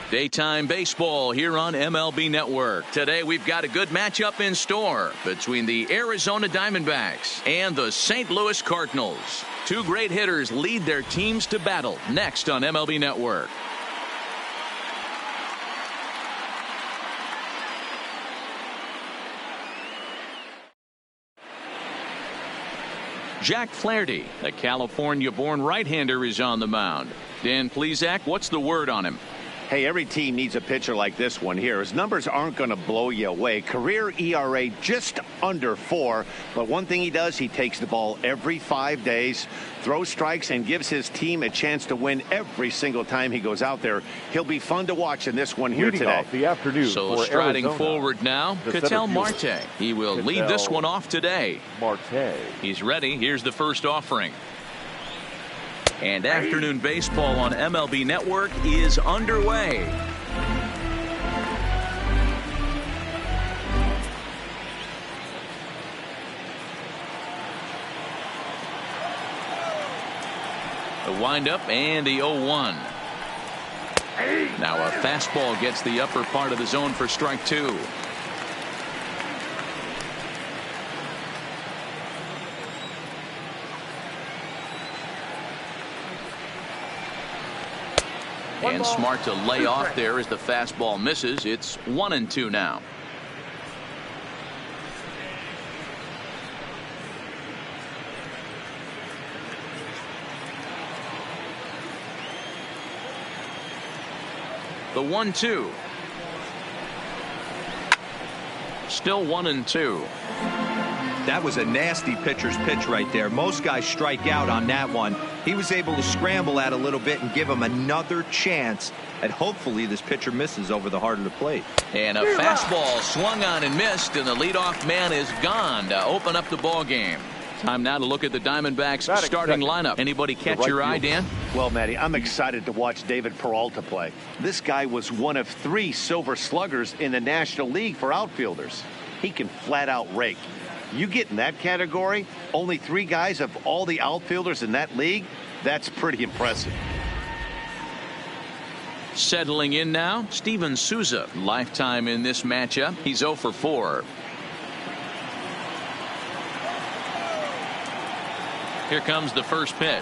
Daytime baseball here on MLB Network. Today we've got a good matchup in store between the Arizona Diamondbacks and the St. Louis Cardinals. Two great hitters lead their teams to battle next on MLB Network. Jack Flaherty, a California-born right-hander, is on the mound. Dan Plesac, what's the word on him? Hey, every team needs a pitcher like this one here. His numbers aren't going to blow you away. Career ERA just under 4. But one thing he does, he takes the ball every 5 days, throws strikes, and gives his team a chance to win every single time he goes out there. He'll be fun to watch in this one here today. The afternoon so striding Arizona, forward now, Ketel Marte. He will lead this one off today. Marte. He's ready. Here's the first offering. And afternoon baseball on MLB Network is underway. The windup and the 0-1. Now a fastball gets the upper part of the zone for strike 2. And smart to lay off there as the fastball misses. It's 1-2 now. The 1-2. Still 1-2. That was a nasty pitcher's pitch right there. Most guys strike out on that one. He was able to scramble at a little bit and give him another chance. And hopefully this pitcher misses over the heart of the plate. And a fastball swung on and missed, and the leadoff man is gone to open up the ball game. Time now to look at the Diamondbacks starting lineup. Anybody catch your eye, Dan? Well, Matty, I'm excited to watch David Peralta play. This guy was one of 3 Silver Sluggers in the National League for outfielders. He can flat out rake. You get in that category, only 3 guys of all the outfielders in that league, that's pretty impressive. Settling in now, Steven Souza, lifetime in this matchup. He's 0 for 4. Here comes the first pitch.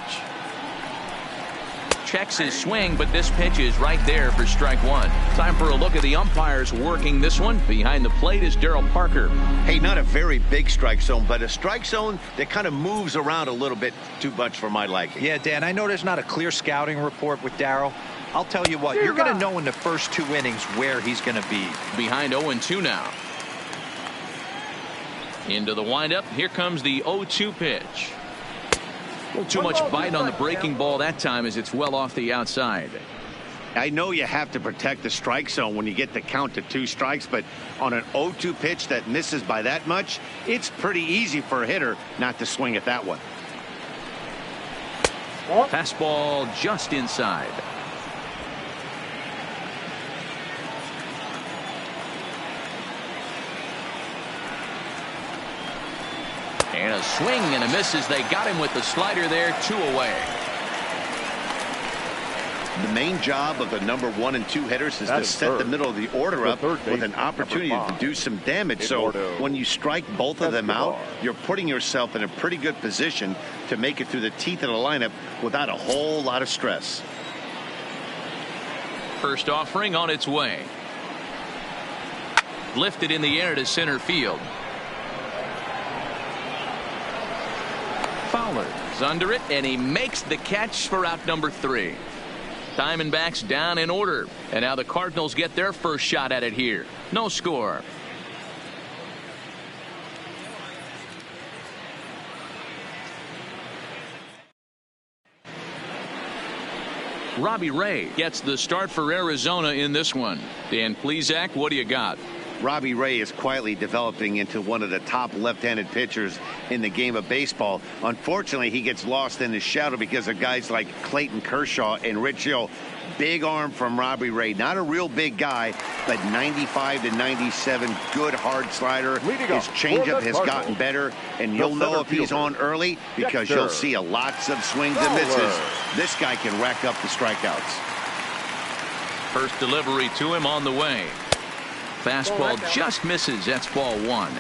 Checks his swing, but this pitch is right there for strike 1. Time for a look at the umpires working this one. Behind the plate is Darryl Parker. Hey, not a very big strike zone, but a strike zone that kind of moves around a little bit too much for my liking. Yeah, Dan, I know there's not a clear scouting report with Darryl. I'll tell you what, you're going to know in the first 2 innings where he's going to be. Behind 0-2 now. Into the windup. Here comes the 0-2 pitch. A little too much bite on the breaking ball that time as it's well off the outside. I know you have to protect the strike zone when you get the count to 2 strikes, but on an 0-2 pitch that misses by that much, it's pretty easy for a hitter not to swing at that one. Fastball just inside. And a swing and a miss as they got him with the slider there. 2 away. The main job of the number 1 and 2 hitters is to set the middle of the order up with an opportunity to do some damage. So when you strike both of them out, you're putting yourself in a pretty good position to make it through the teeth of the lineup without a whole lot of stress. First offering on its way. Lifted in the air to center field. Fowler's under it, and he makes the catch for out number 3. Diamondbacks down in order, and now the Cardinals get their first shot at it here. No score. Robbie Ray gets the start for Arizona in this one. Dan Plesac, what do you got? Robbie Ray is quietly developing into one of the top left-handed pitchers in the game of baseball. Unfortunately, he gets lost in his shadow because of guys like Clayton Kershaw and Rich Hill. Big arm from Robbie Ray. Not a real big guy, but 95 to 97, good hard slider. His changeup has gotten better, and you'll know if he's on early because you'll see lots of swings and misses. This guy can rack up the strikeouts. First delivery to him on the way. Fastball just misses. That's ball one.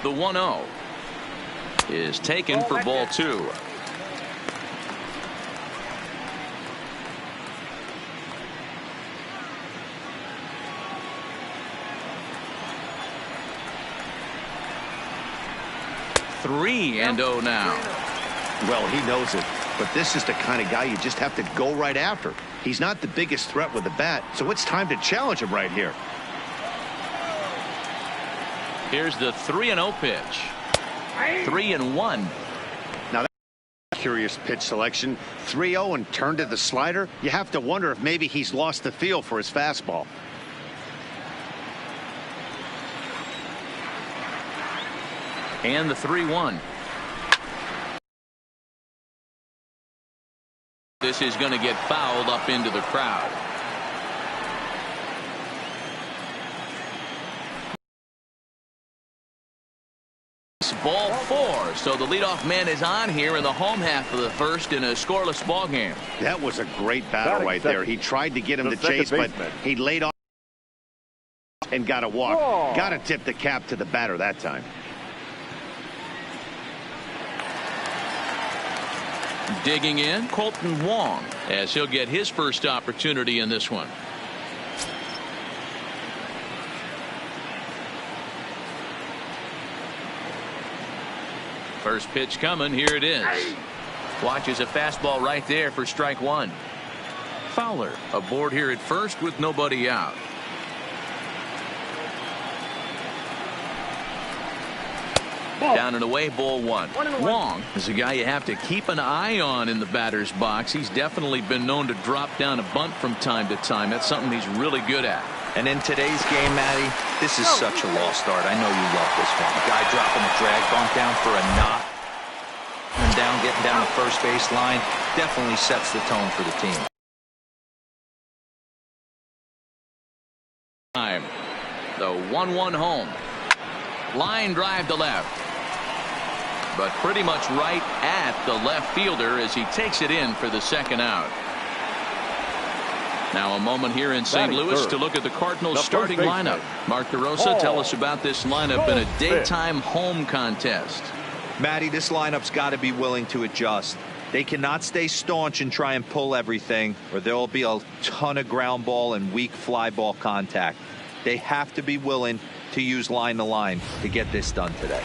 The 1-0 is taken for ball two. Three and 0 now. Well, he knows it, but this is the kind of guy you just have to go right after. He's not the biggest threat with the bat, so it's time to challenge him right here. Here's the 3-0 pitch. 3-1. Now that's a curious pitch selection. 3-0 and turned to the slider. You have to wonder if maybe he's lost the feel for his fastball. And the 3-1. This is going to get fouled up into the crowd. Ball four. So the leadoff man is on here in the home half of the first in a scoreless ball game. That was a great battle right there. He tried to get him to chase, but he laid off and got a walk. Got to tip the cap to the batter that time. Digging in, Colton Wong, as he'll get his first opportunity in this one. First pitch coming. Here it is. Watches a fastball right there for strike one. Fowler aboard here at first with nobody out. Down and away, ball one. Wong is a guy you have to keep an eye on in the batter's box. He's definitely been known to drop down a bunt from time to time. That's something he's really good at. And in today's game, Matty, this is such a lost start. I know you love this one. The guy dropping a drag bunt down for a knock. And down, getting down the first base line definitely sets the tone for the team. The 1-1 home. Line drive to left. But pretty much right at the left fielder as he takes it in for the second out. Now a moment here in St. Louis to look at the Cardinals starting lineup. Mark DeRosa, tell us about this lineup in a daytime home contest. Matty, this lineup's got to be willing to adjust. They cannot stay staunch and try and pull everything, or there will be a ton of ground ball and weak fly ball contact. They have to be willing to use line to line to get this done today.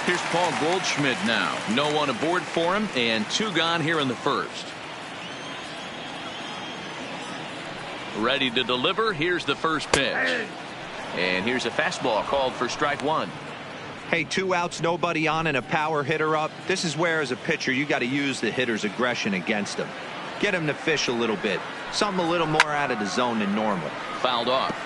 Here's Paul Goldschmidt now. No one aboard for him, and two gone here in the first. Ready to deliver. Here's the first pitch. And here's a fastball called for strike one. Hey, 2 outs, nobody on, and a power hitter up. This is where, as a pitcher, you got to use the hitter's aggression against him. Get him to fish a little bit. Something a little more out of the zone than normal. Fouled off.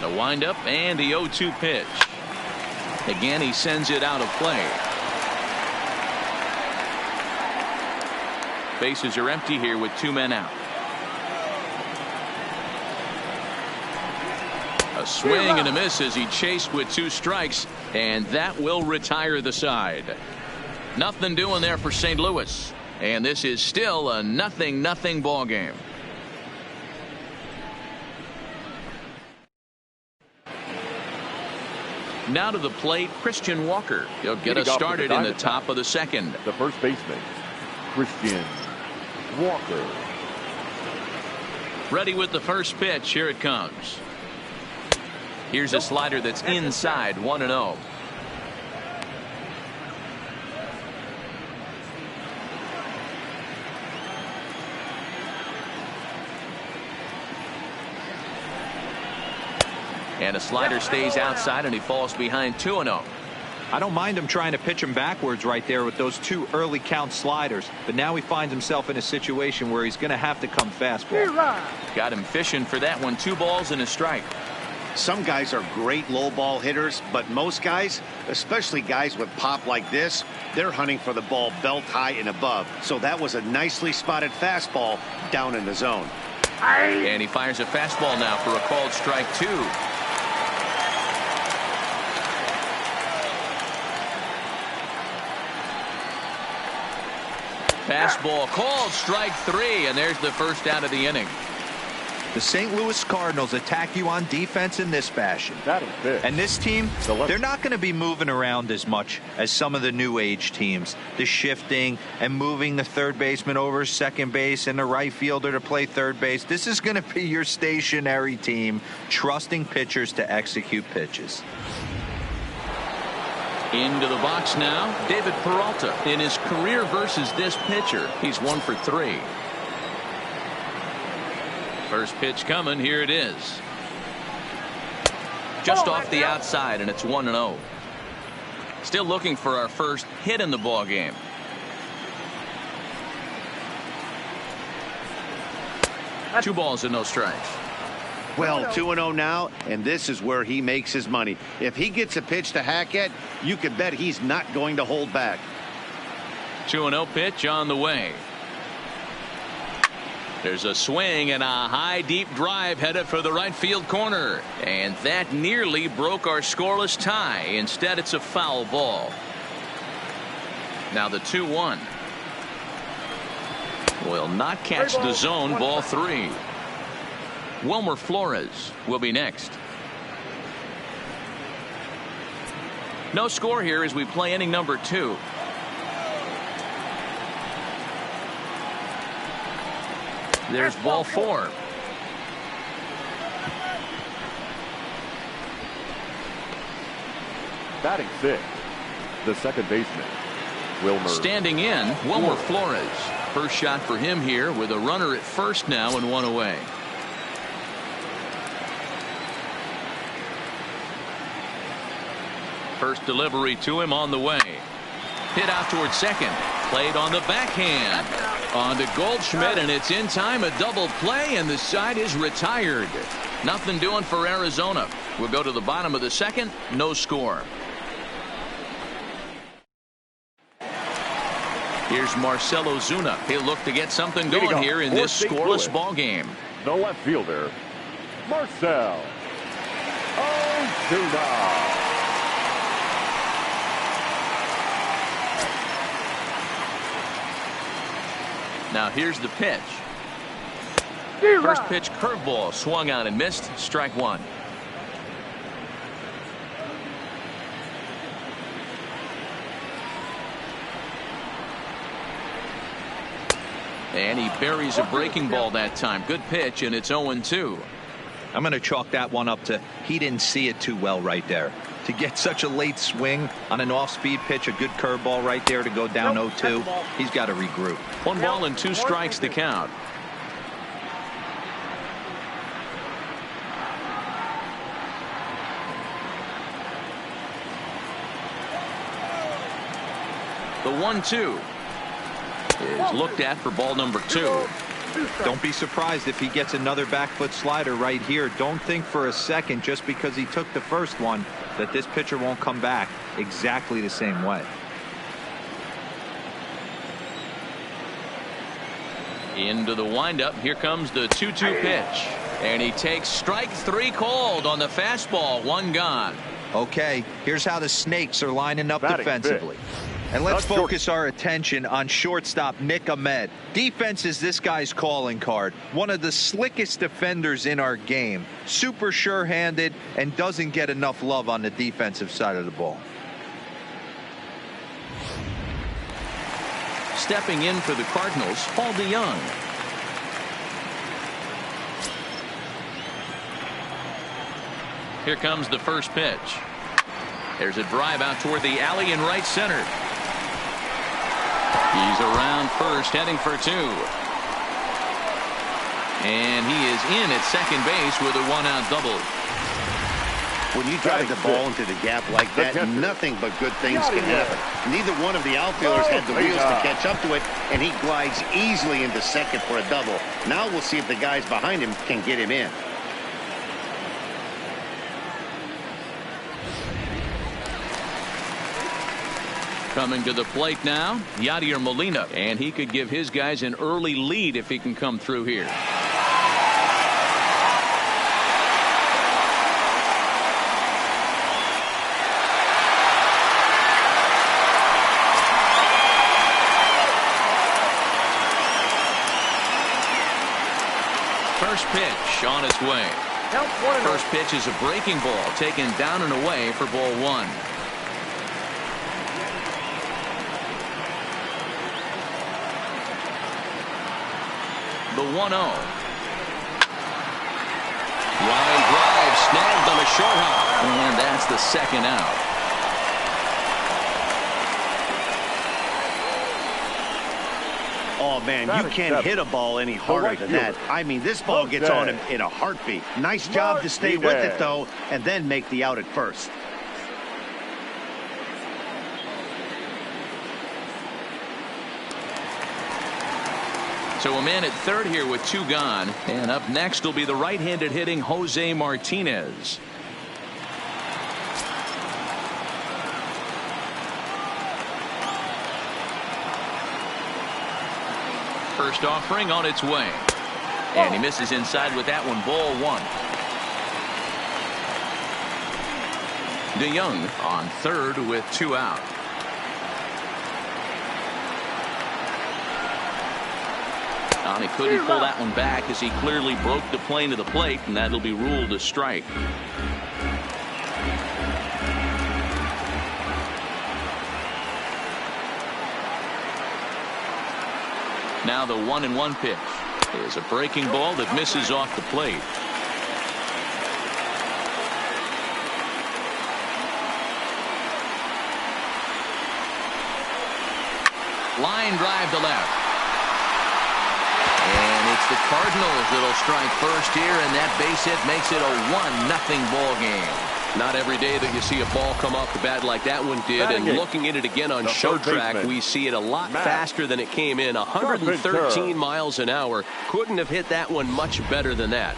The windup and the 0-2 pitch. Again, he sends it out of play. Bases are empty here with 2 men out. A swing and a miss as he chased with 2 strikes, and that will retire the side. Nothing doing there for St. Louis, and this is still a 0-0 ball game. Now to the plate, Christian Walker. He'll get us started in the top of the second. The first baseman, Christian Walker. Ready with the first pitch. Here it comes. Here's a slider that's inside, 1-0. And a slider stays outside, and he falls behind 2-0. I don't mind him trying to pitch him backwards right there with those 2 early count sliders, but now he finds himself in a situation where he's going to have to come fastball. Got him fishing for that one. 2 balls and a strike. Some guys are great low ball hitters, but most guys, especially guys with pop like this, they're hunting for the ball belt high and above. So that was a nicely spotted fastball down in the zone. And he fires a fastball now for a called strike 2. Fastball called strike 3, and there's the first out of the inning. The St. Louis Cardinals attack you on defense in this fashion. And this team, they're not going to be moving around as much as some of the new age teams. The shifting and moving the third baseman over second base and the right fielder to play third base. This is going to be your stationary team, trusting pitchers to execute pitches. Into the box now, David Peralta. In his career versus this pitcher, he's 1 for 3. First pitch coming. Here it is. Just off the outside, and it's 1-0. Still looking for our first hit in the ball game. Two balls and no strikes. Well, 2-0 now, and this is where he makes his money. If he gets a pitch to hack at, you can bet he's not going to hold back. 2-0 pitch on the way. There's a swing and a high deep drive headed for the right field corner, and that nearly broke our scoreless tie. Instead, it's a foul ball. Now the 2-1 will not catch the zone. Ball 3. Wilmer Flores will be next. No score here as we play inning number 2. There's ball 4. Batting 6th, the second baseman, Wilmer. Standing in, Wilmer Flores. First shot for him here with a runner at first now and 1 away. First delivery to him on the way. Hit out towards second. Played on the backhand. On to Goldschmidt, and it's in time. A double play, and the side is retired. Nothing doing for Arizona. We'll go to the bottom of the second. No score. Here's Marcell Ozuna. He'll look to get something going here in this scoreless ball game. The left fielder, Marcell Ozuna. Now here's the pitch. First pitch curveball swung on and missed. Strike 1. And he buries a breaking ball that time. Good pitch, and it's 0-2. I'm going to chalk that one up to he didn't see it too well right there. To get such a late swing on an off-speed pitch, a good curveball right there to go down 0-2, he's got to regroup. 1 ball and 2 strikes to count. The 1-2 is looked at for ball number 2. Don't be surprised if he gets another back foot slider right here. Don't think for a second just because he took the first one that this pitcher won't come back exactly the same way. Into the windup. Here comes the 2-2 pitch. And he takes strike 3 called on the fastball. 1 gone. Okay, here's how the Snakes are lining up defensively. And let's focus our attention on shortstop Nick Ahmed. Defense is this guy's calling card. One of the slickest defenders in our game. Super sure-handed and doesn't get enough love on the defensive side of the ball. Stepping in for the Cardinals, Paul DeYoung. Here comes the first pitch. There's a drive out toward the alley in right center. He's around first, heading for 2. And he is in at second base with a 1-out double. When you drive the ball into the gap like that, nothing but good things can happen. Neither one of the outfielders had the wheels to catch up to it, and he glides easily into second for a double. Now we'll see if the guys behind him can get him in. Coming to the plate now, Yadier Molina, and he could give his guys an early lead if he can come through here. First pitch on its way. First pitch is a breaking ball taken down and away for ball one. The 1-0. Line drive snagged on the short hop, and that's the second out. Oh, man, you can't hit a ball any harder than that. I mean, this ball gets on him in a heartbeat. Nice job to stay with it, though, and then make the out at first. So a man at third here with two gone, and up next will be the right-handed hitting Jose Martinez. First offering on its way, and he misses inside with that one. Ball one. DeYoung on third with two out. He couldn't pull that one back as he clearly broke the plane of the plate, and that'll be ruled a strike. Now the 1-1 pitch is a breaking ball that misses off the plate. Line drive to left. And it's the Cardinals that'll strike first here, and that base hit makes it a 1-0 ball game. Not every day that you see a ball come off the bat like that one did, and looking at it again on show track, we see it a lot faster than it came in. 113 miles an hour. Couldn't have hit that one much better than that.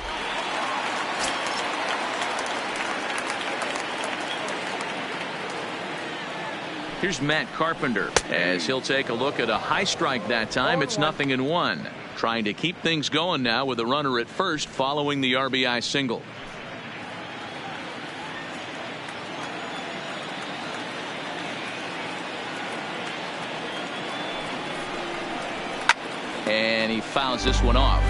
Here's Matt Carpenter as he'll take a look at a high strike that time. It's 0-1. Trying to keep things going now with a runner at first following the RBI single. And he fouls this one off.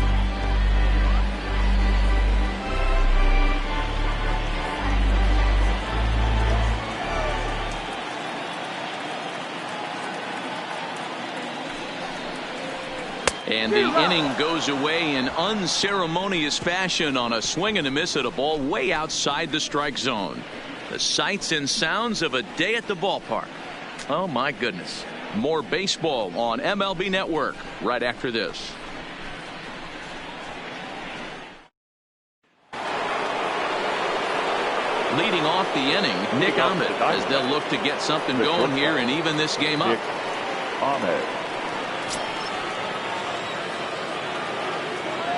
And the inning goes away in unceremonious fashion on a swing and a miss at a ball way outside the strike zone. The sights and sounds of a day at the ballpark. Oh, my goodness. More baseball on MLB Network right after this. Leading off the inning, Nick Ahmed, as they'll look to get something going here and even this game up. Ahmed.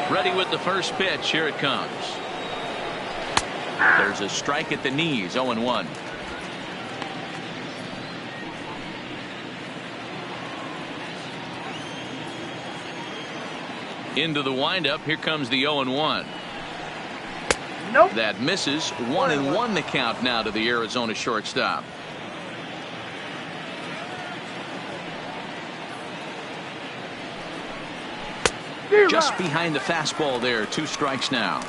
Ready with the first pitch. Here it comes. There's a strike at the knees. 0-1. Into the windup. Here comes the 0-1. Nope. That misses. 1-1 the count now to the Arizona shortstop. Just behind the fastball there. 2 strikes now.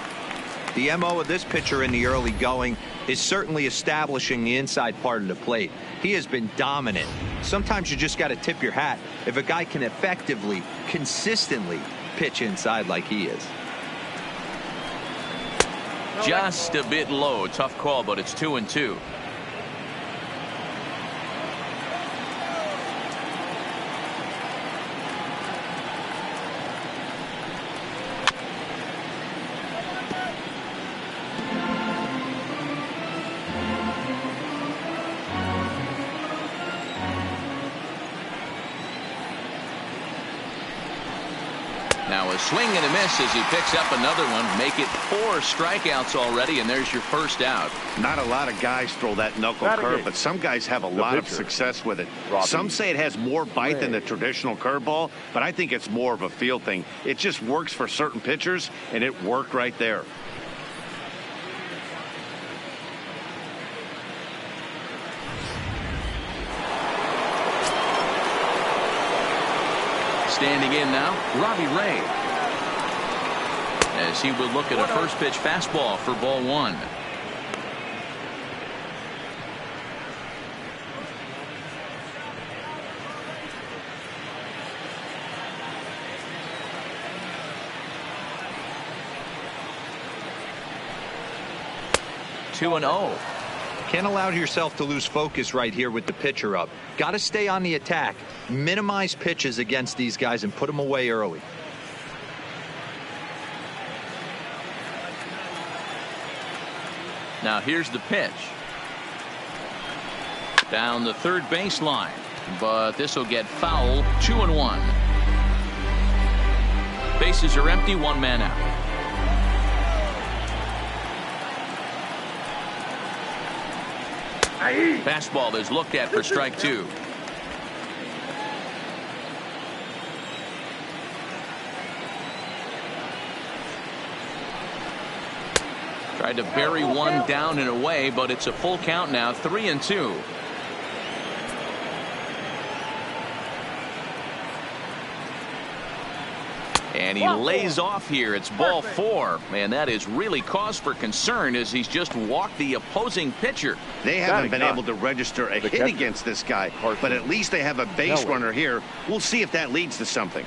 The MO of this pitcher in the early going is certainly establishing the inside part of the plate. He has been dominant. Sometimes you just got to tip your hat if a guy can effectively, consistently pitch inside like he is. Just a bit low. Tough call, but it's 2-2. Now a swing and a miss as he picks up another one. Make it 4 strikeouts already, and there's your first out. Not a lot of guys throw that knuckle curve, but some guys have a lot of success with it. Some say it has more bite than the traditional curveball, but I think it's more of a feel thing. It just works for certain pitchers, and it worked right there. Standing in now, Robbie Ray. As he would look at a first pitch fastball for ball 1. Two and 0. Can't allow yourself to lose focus right here with the pitcher up. Got to stay on the attack. Minimize pitches against these guys and put them away early. Now here's the pitch. Down the third baseline, but this will get foul. 2-1. Bases are empty. 1 man out. Fastball is looked at for strike 2. Tried to bury one down and away, but it's a full count now. 3-2. And he lays off here. It's ball 4. Man, that is really cause for concern as he's just walked the opposing pitcher. They haven't been able to register a hit against this guy, but at least they have a base runner here. We'll see if that leads to something.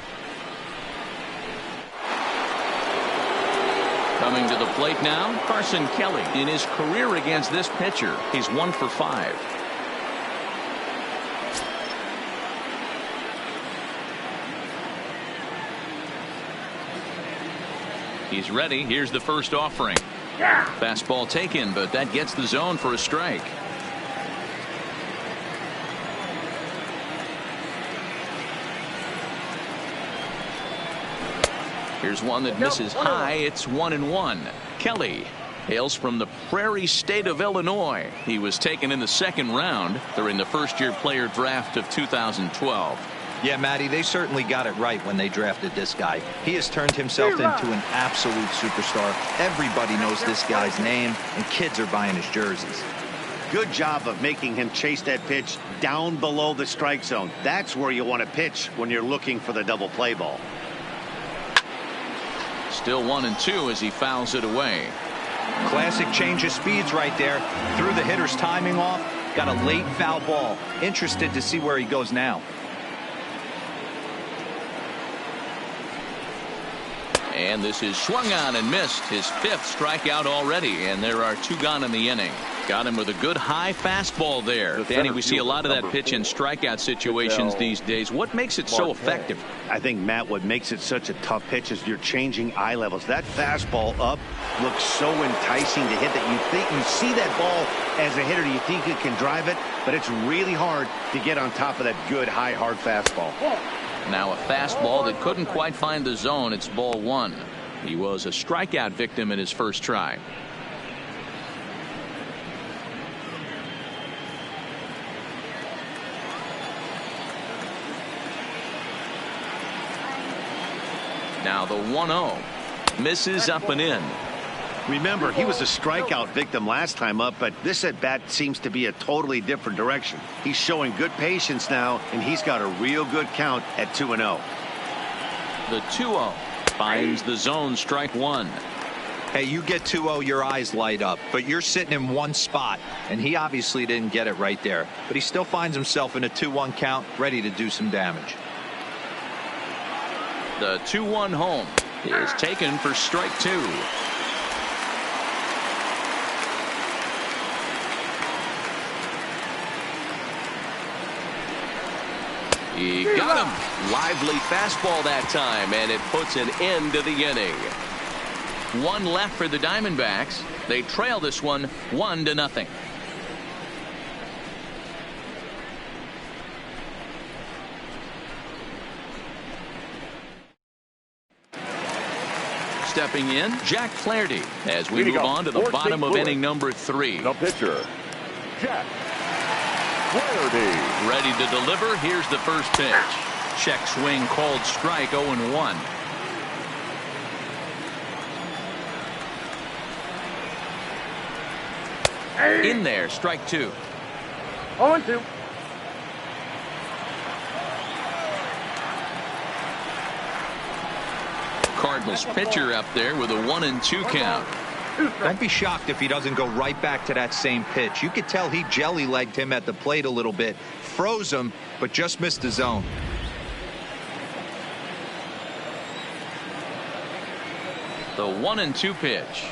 Coming to the plate now, Carson Kelly. In his career against this pitcher, he's 1 for 5. He's ready. Here's the first offering. Fastball taken, but that gets the zone for a strike. Here's one that misses high. It's 1-1. Kelly hails from the prairie state of Illinois. He was taken in the 2nd round during the first-year player draft of 2012. Yeah, Matty, they certainly got it right when they drafted this guy. He has turned himself into an absolute superstar. Everybody knows this guy's name, and kids are buying his jerseys. Good job of making him chase that pitch down below the strike zone. That's where you want to pitch when you're looking for the double play ball. Still 1-2 as he fouls it away. Classic change of speeds right there. Threw the hitter's timing off. Got a late foul ball. Interested to see where he goes now. And this is swung on and missed. His 5th strikeout already, and there are 2 gone in the inning. Got him with a good high fastball there. Danny, we see a lot of that pitch in strikeout situations these days. What makes it so effective? I think, Matt, what makes it such a tough pitch is you're changing eye levels. That fastball up looks so enticing to hit that you think you see that ball as a hitter. You think you can drive it, but it's really hard to get on top of that good high hard fastball. Now a fastball that couldn't quite find the zone. It's ball 1. He was a strikeout victim in his first try. Now the 1-0 misses up and in. Remember, he was a strikeout victim last time up, but this at bat seems to be a totally different direction. He's showing good patience now, and he's got a real good count at 2-0. The 2-0 finds the zone, strike 1. Hey, you get 2-0, your eyes light up, but you're sitting in one spot, and he obviously didn't get it right there. But he still finds himself in a 2-1 count, ready to do some damage. The 2-1 home is taken for strike 2. He got him. Lively fastball that time, and it puts an end to the inning. 1 left for the Diamondbacks. They trail this one 1-0. Stepping in, Jack Flaherty, as we move on to the bottom of inning number 3. The pitcher, Jack Flaherty. Ready to deliver. Here's the first pitch. Check swing called strike, 0-1. In there, strike 2. 0-2. Cardinals pitcher up there with a 1-2 count. Don't be shocked if he doesn't go right back to that same pitch. You could tell he jelly-legged him at the plate a little bit, froze him, but just missed the zone. The 1-2 pitch.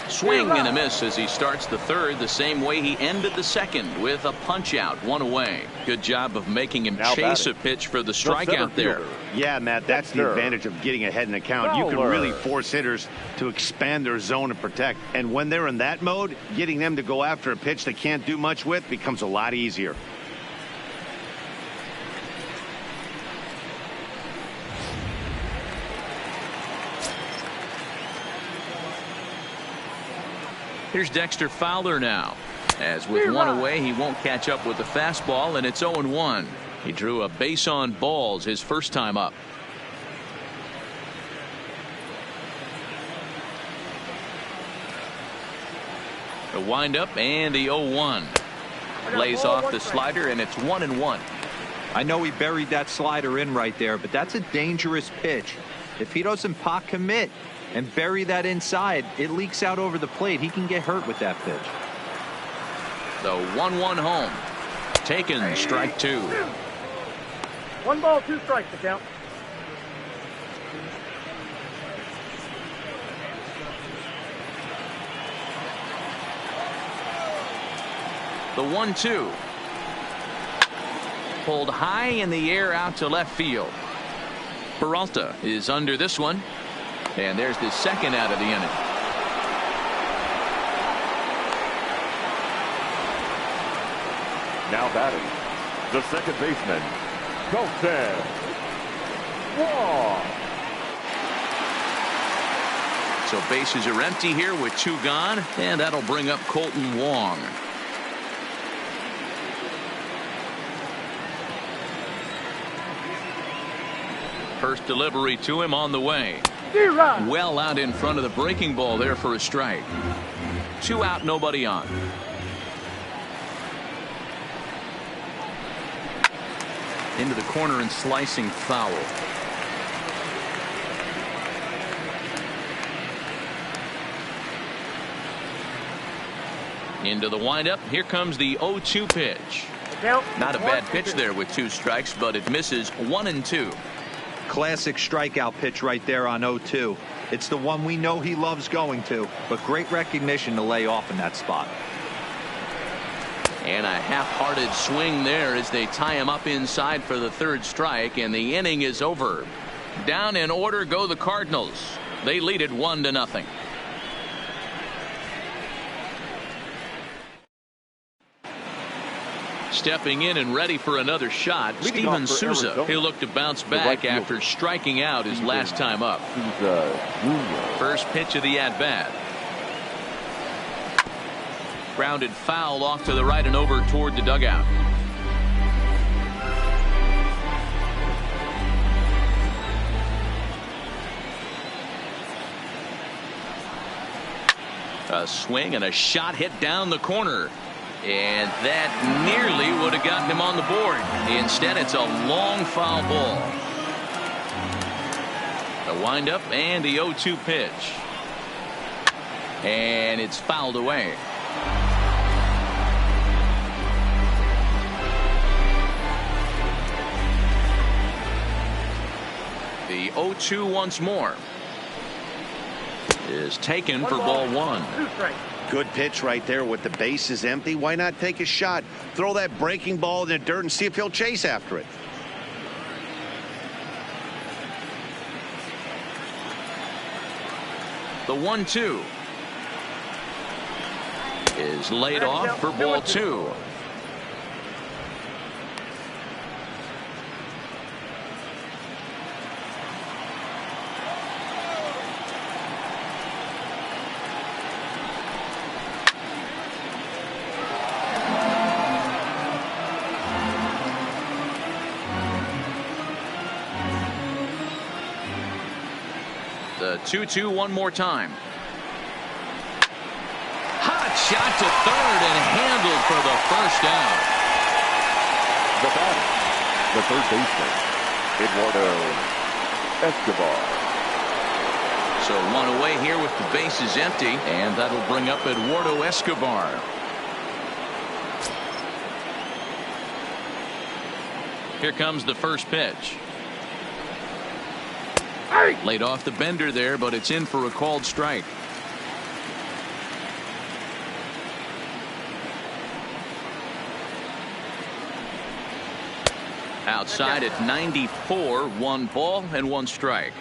Swing and a miss as he starts the third the same way he ended the second, with a punch out, 1 away. Good job of making him chase a pitch for the strikeout there. Yeah, Matt, that's the advantage of getting ahead in the count. You can really force hitters to expand their zone and protect. And when they're in that mode, getting them to go after a pitch they can't do much with becomes a lot easier. Here's Dexter Fowler now. As with 1 away, he won't catch up with the fastball, and it's 0-1. He drew a base on balls his first time up. The windup and the 0-1. Lays off the slider, and it's 1-1. I know he buried that slider in right there, but that's a dangerous pitch. If he doesn't pot commit and bury that inside, it leaks out over the plate. He can get hurt with that pitch. The 1-1 home. Taken, strike 2. 1 ball, 2 strikes to count. The 1-2. Pulled high in the air out to left field. Peralta is under this one. And there's the second out of the inning. Now batting, the second baseman, Colton Wong. So bases are empty here with 2 gone, and that'll bring up Colton Wong. First delivery to him on the way. Well out in front of the breaking ball there for a strike. 2 out, nobody on. Into the corner and slicing foul. Into the windup. Here comes the 0-2 pitch. Not a bad pitch there with 2 strikes, but it misses 1-2. Classic strikeout pitch right there on 0-2. It's the one we know he loves going to, but great recognition to lay off in that spot. And a half-hearted swing there as they tie him up inside for the 3rd strike, and the inning is over. Down in order go the Cardinals. They lead it 1-0. Stepping in and ready for another shot, Steven Souza. He'll look to bounce back after striking out his last time up. First pitch of the at-bat. Grounded foul off to the right and over toward the dugout. A swing and a shot hit down the corner. And that nearly would have gotten him on the board. Instead, it's a long foul ball. The windup and the 0-2 pitch. And it's fouled away. The 0-2 once more is taken for ball 1. Good pitch right there with the bases empty. Why not take a shot? Throw that breaking ball in the dirt and see if he'll chase after it. The 1-2 is laid off for ball 2. The 2-2 one more time. Hot shot to third and handled for the first down. The batter, the third baseman, Eduardo Escobar. So one away here with the bases empty, and that'll bring up Eduardo Escobar. Here comes the first pitch. Laid off the bender there, but it's in for a called strike. Outside at 94, 1 ball and 1 strike.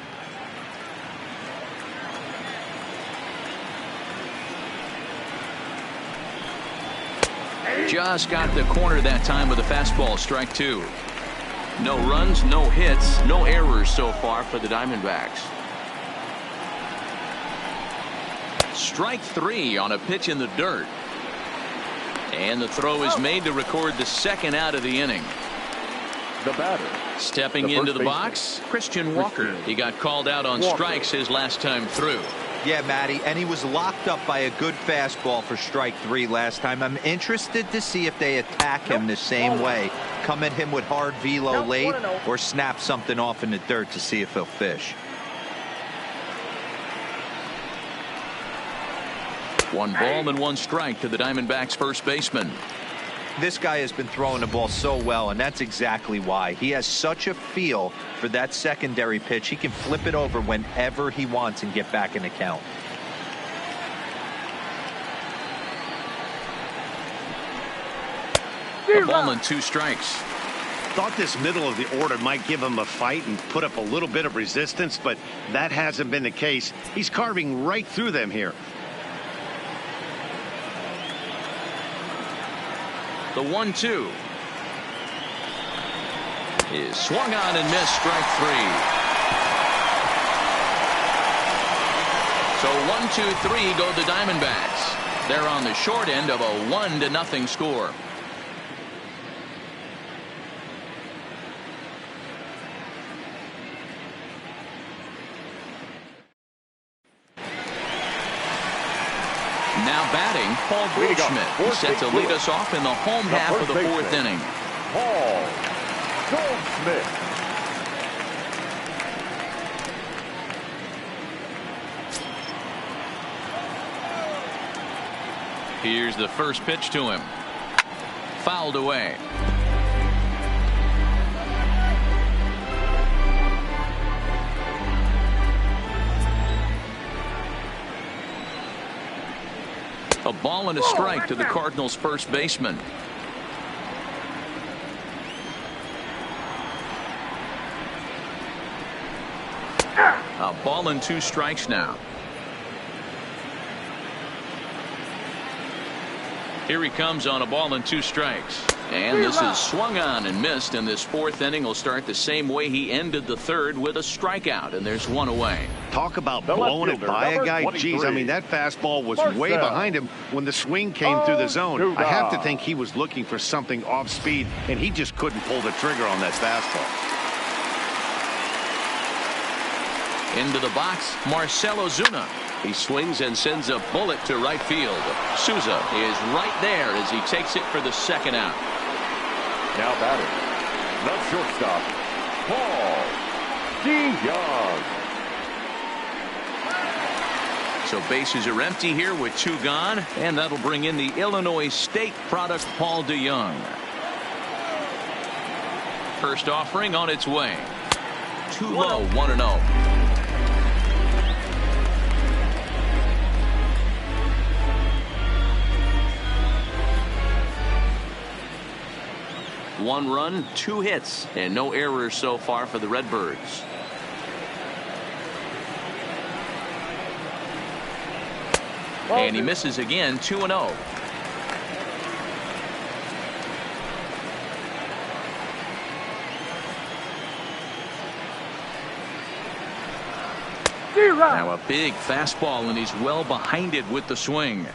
Just got the corner that time with a fastball, strike 2. No runs, no hits, no errors so far for the Diamondbacks. Strike 3 on a pitch in the dirt. And the throw is made to record the second out of the inning. The batter. Stepping into the box, Christian Walker. He got called out on strikes his last time through. Yeah, Matty, and he was locked up by a good fastball for strike 3 last time. I'm interested to see if they attack him the same way. Come at him with hard velo late or snap something off in the dirt to see if he'll fish. 1 ball and 1 strike to the Diamondbacks first baseman. This guy has been throwing the ball so well, and that's exactly why. He has such a feel for that secondary pitch. He can flip it over whenever he wants and get back in the count. A ball and 2 strikes. Thought this middle of the order might give him a fight and put up a little bit of resistance, but that hasn't been the case. He's carving right through them here. The 1-2 is swung on and missed, strike 3. So 1-2-3 go the Diamondbacks. They're on the short end of a 1-0 score. Now batting, Paul Goldschmidt. He's set to lead us off in the home half of the 4th inning. Paul Goldschmidt. Here's the first pitch to him. Fouled away. A ball and a strike to the Cardinals first baseman. A ball and 2 strikes now. Here he comes on a ball and 2 strikes. And this is swung on and missed, and this 4th inning will start the same way he ended the 3rd with a strikeout, and there's 1 away. Talk about blowing it by a guy. Geez, I mean, that fastball was way behind him when the swing came through the zone. I have to think he was looking for something off speed, and he just couldn't pull the trigger on that fastball. Into the box, Marcell Ozuna. He swings and sends a bullet to right field. Souza is right there as he takes it for the 2nd out. Now batting, the shortstop, Paul DeYoung. So bases are empty here with 2 gone, and that'll bring in the Illinois State product, Paul DeYoung. First offering on its way. Too low, 1-0. One run, 2 hits, and no errors so far for the Redbirds. And he misses again, 2-0. Now a big fastball, and he's well behind it with the swing.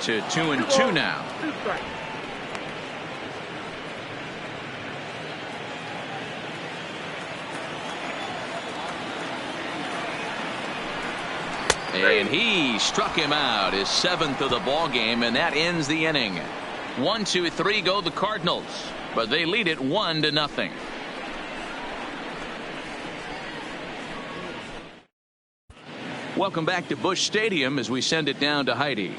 to 2-2 now. 2 strikes. And he struck him out, his 7th of the ball game, and that ends the inning. 1-2-3 go the Cardinals, but they lead it 1-0. Welcome back to Busch Stadium as we send it down to Heidi.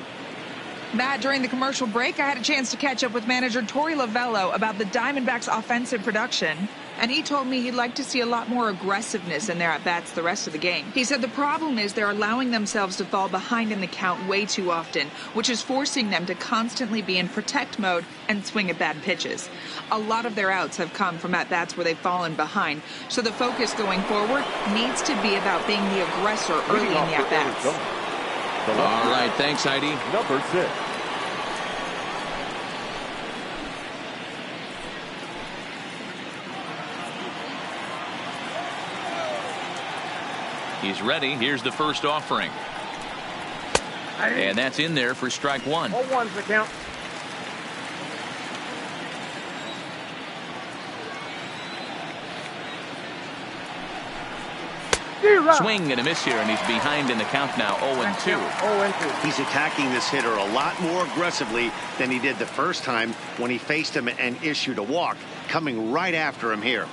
Matt, during the commercial break, I had a chance to catch up with manager Torey Lavello about the Diamondbacks' offensive production, and he told me he'd like to see a lot more aggressiveness in their at-bats the rest of the game. He said the problem is they're allowing themselves to fall behind in the count way too often, which is forcing them to constantly be in protect mode and swing at bad pitches. A lot of their outs have come from at-bats where they've fallen behind, so the focus going forward needs to be about being the aggressor early in the at-bats. All right, thanks, Heidi. Number 6. He's ready. Here's the first offering. And that's in there for strike 1. 0-1's the count. Swing and a miss here, and he's behind in the count now, 0-2. 0-2. He's attacking this hitter a lot more aggressively than he did the first time when he faced him and issued a walk, coming right after him here.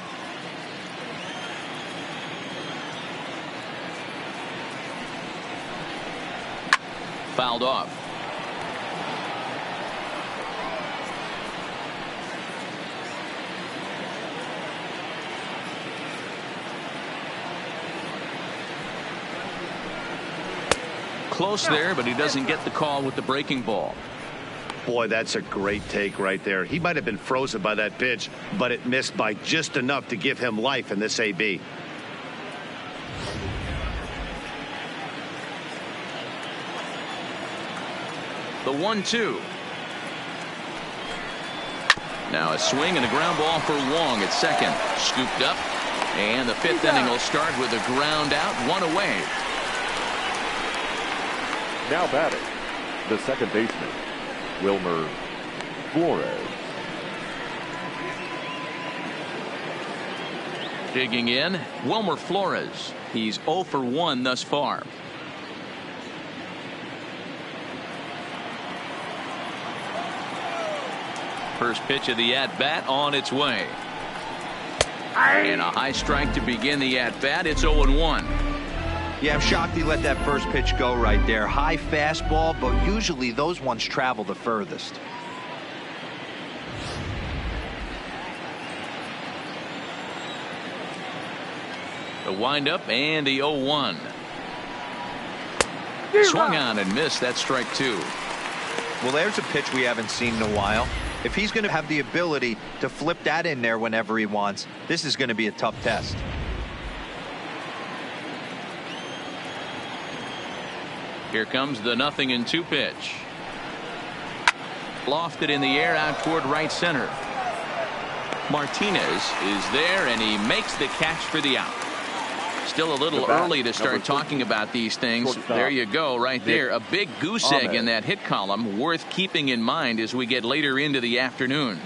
Fouled off. Close there, but he doesn't get the call with the breaking ball. Boy, that's a great take right there. He might have been frozen by that pitch, but it missed by just enough to give him life in this AB. The 1-2. Now a swing and a ground ball for Wong at second. Scooped up. And the 5th inning will start with a ground out, 1 away. Now batting, the second baseman, Wilmer Flores. Digging in, Wilmer Flores. He's 0 for 1 thus far. First pitch of the at-bat on its way. And a high strike to begin the at-bat. It's 0-1. Yeah, I'm shocked he let that first pitch go right there. High fastball, but usually those ones travel the furthest. The windup and the 0-1. Swung on and missed. That's strike 2. Well, there's a pitch we haven't seen in a while. If he's going to have the ability to flip that in there whenever he wants, this is going to be a tough test. Here comes the 0-2 pitch. Lofted in the air out toward right center. Martinez is there, and he makes the catch for the out. Still a little early to start talking about these things. There you go, right there. A big goose egg in that hit column, worth keeping in mind as we get later into the afternoon.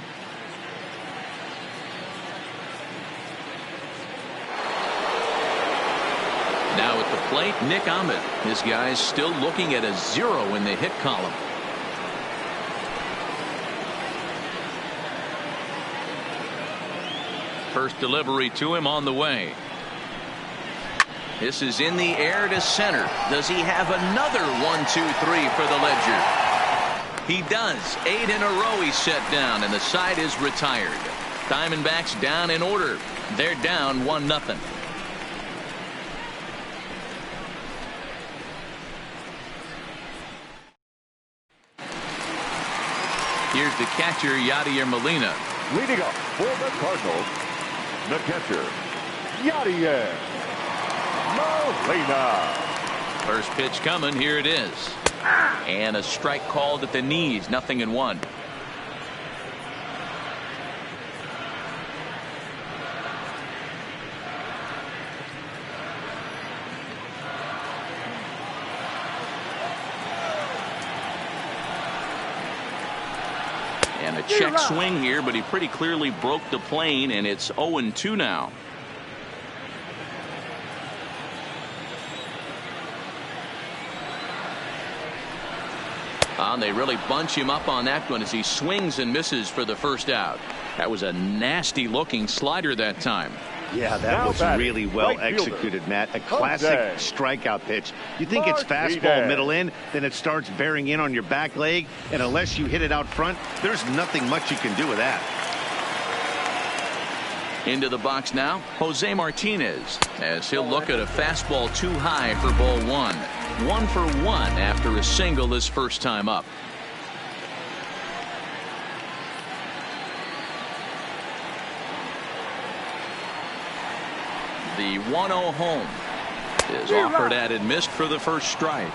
Now at the plate, Nick Ahmed. His guy's still looking at a 0 in the hit column. First delivery to him on the way. This is in the air to center. Does he have another 1-2-3 for the Ledger? He does. 8 in a row he's set down, and the side is retired. Diamondbacks down in order. They're down 1-0. Here's the catcher, Yadier Molina. Leading up for the Cardinals, the catcher, Yadier Molina. First pitch coming. Here it is. And a strike called at the knees. 0-1. And a check swing here, but he pretty clearly broke the plane, and it's 0-2 now. They really bunch him up on that one as he swings and misses for the first out. That was a nasty looking slider that time. Yeah, that was really well executed, Matt. A classic strikeout pitch. You think it's fastball middle in, then it starts bearing in on your back leg, and unless you hit it out front, there's nothing much you can do with that. Into the box now, Jose Martinez, as he'll look at a fastball too high for ball one. 1 for 1 after a single this first time up. The 1-0 home is offered at and missed for the first strike.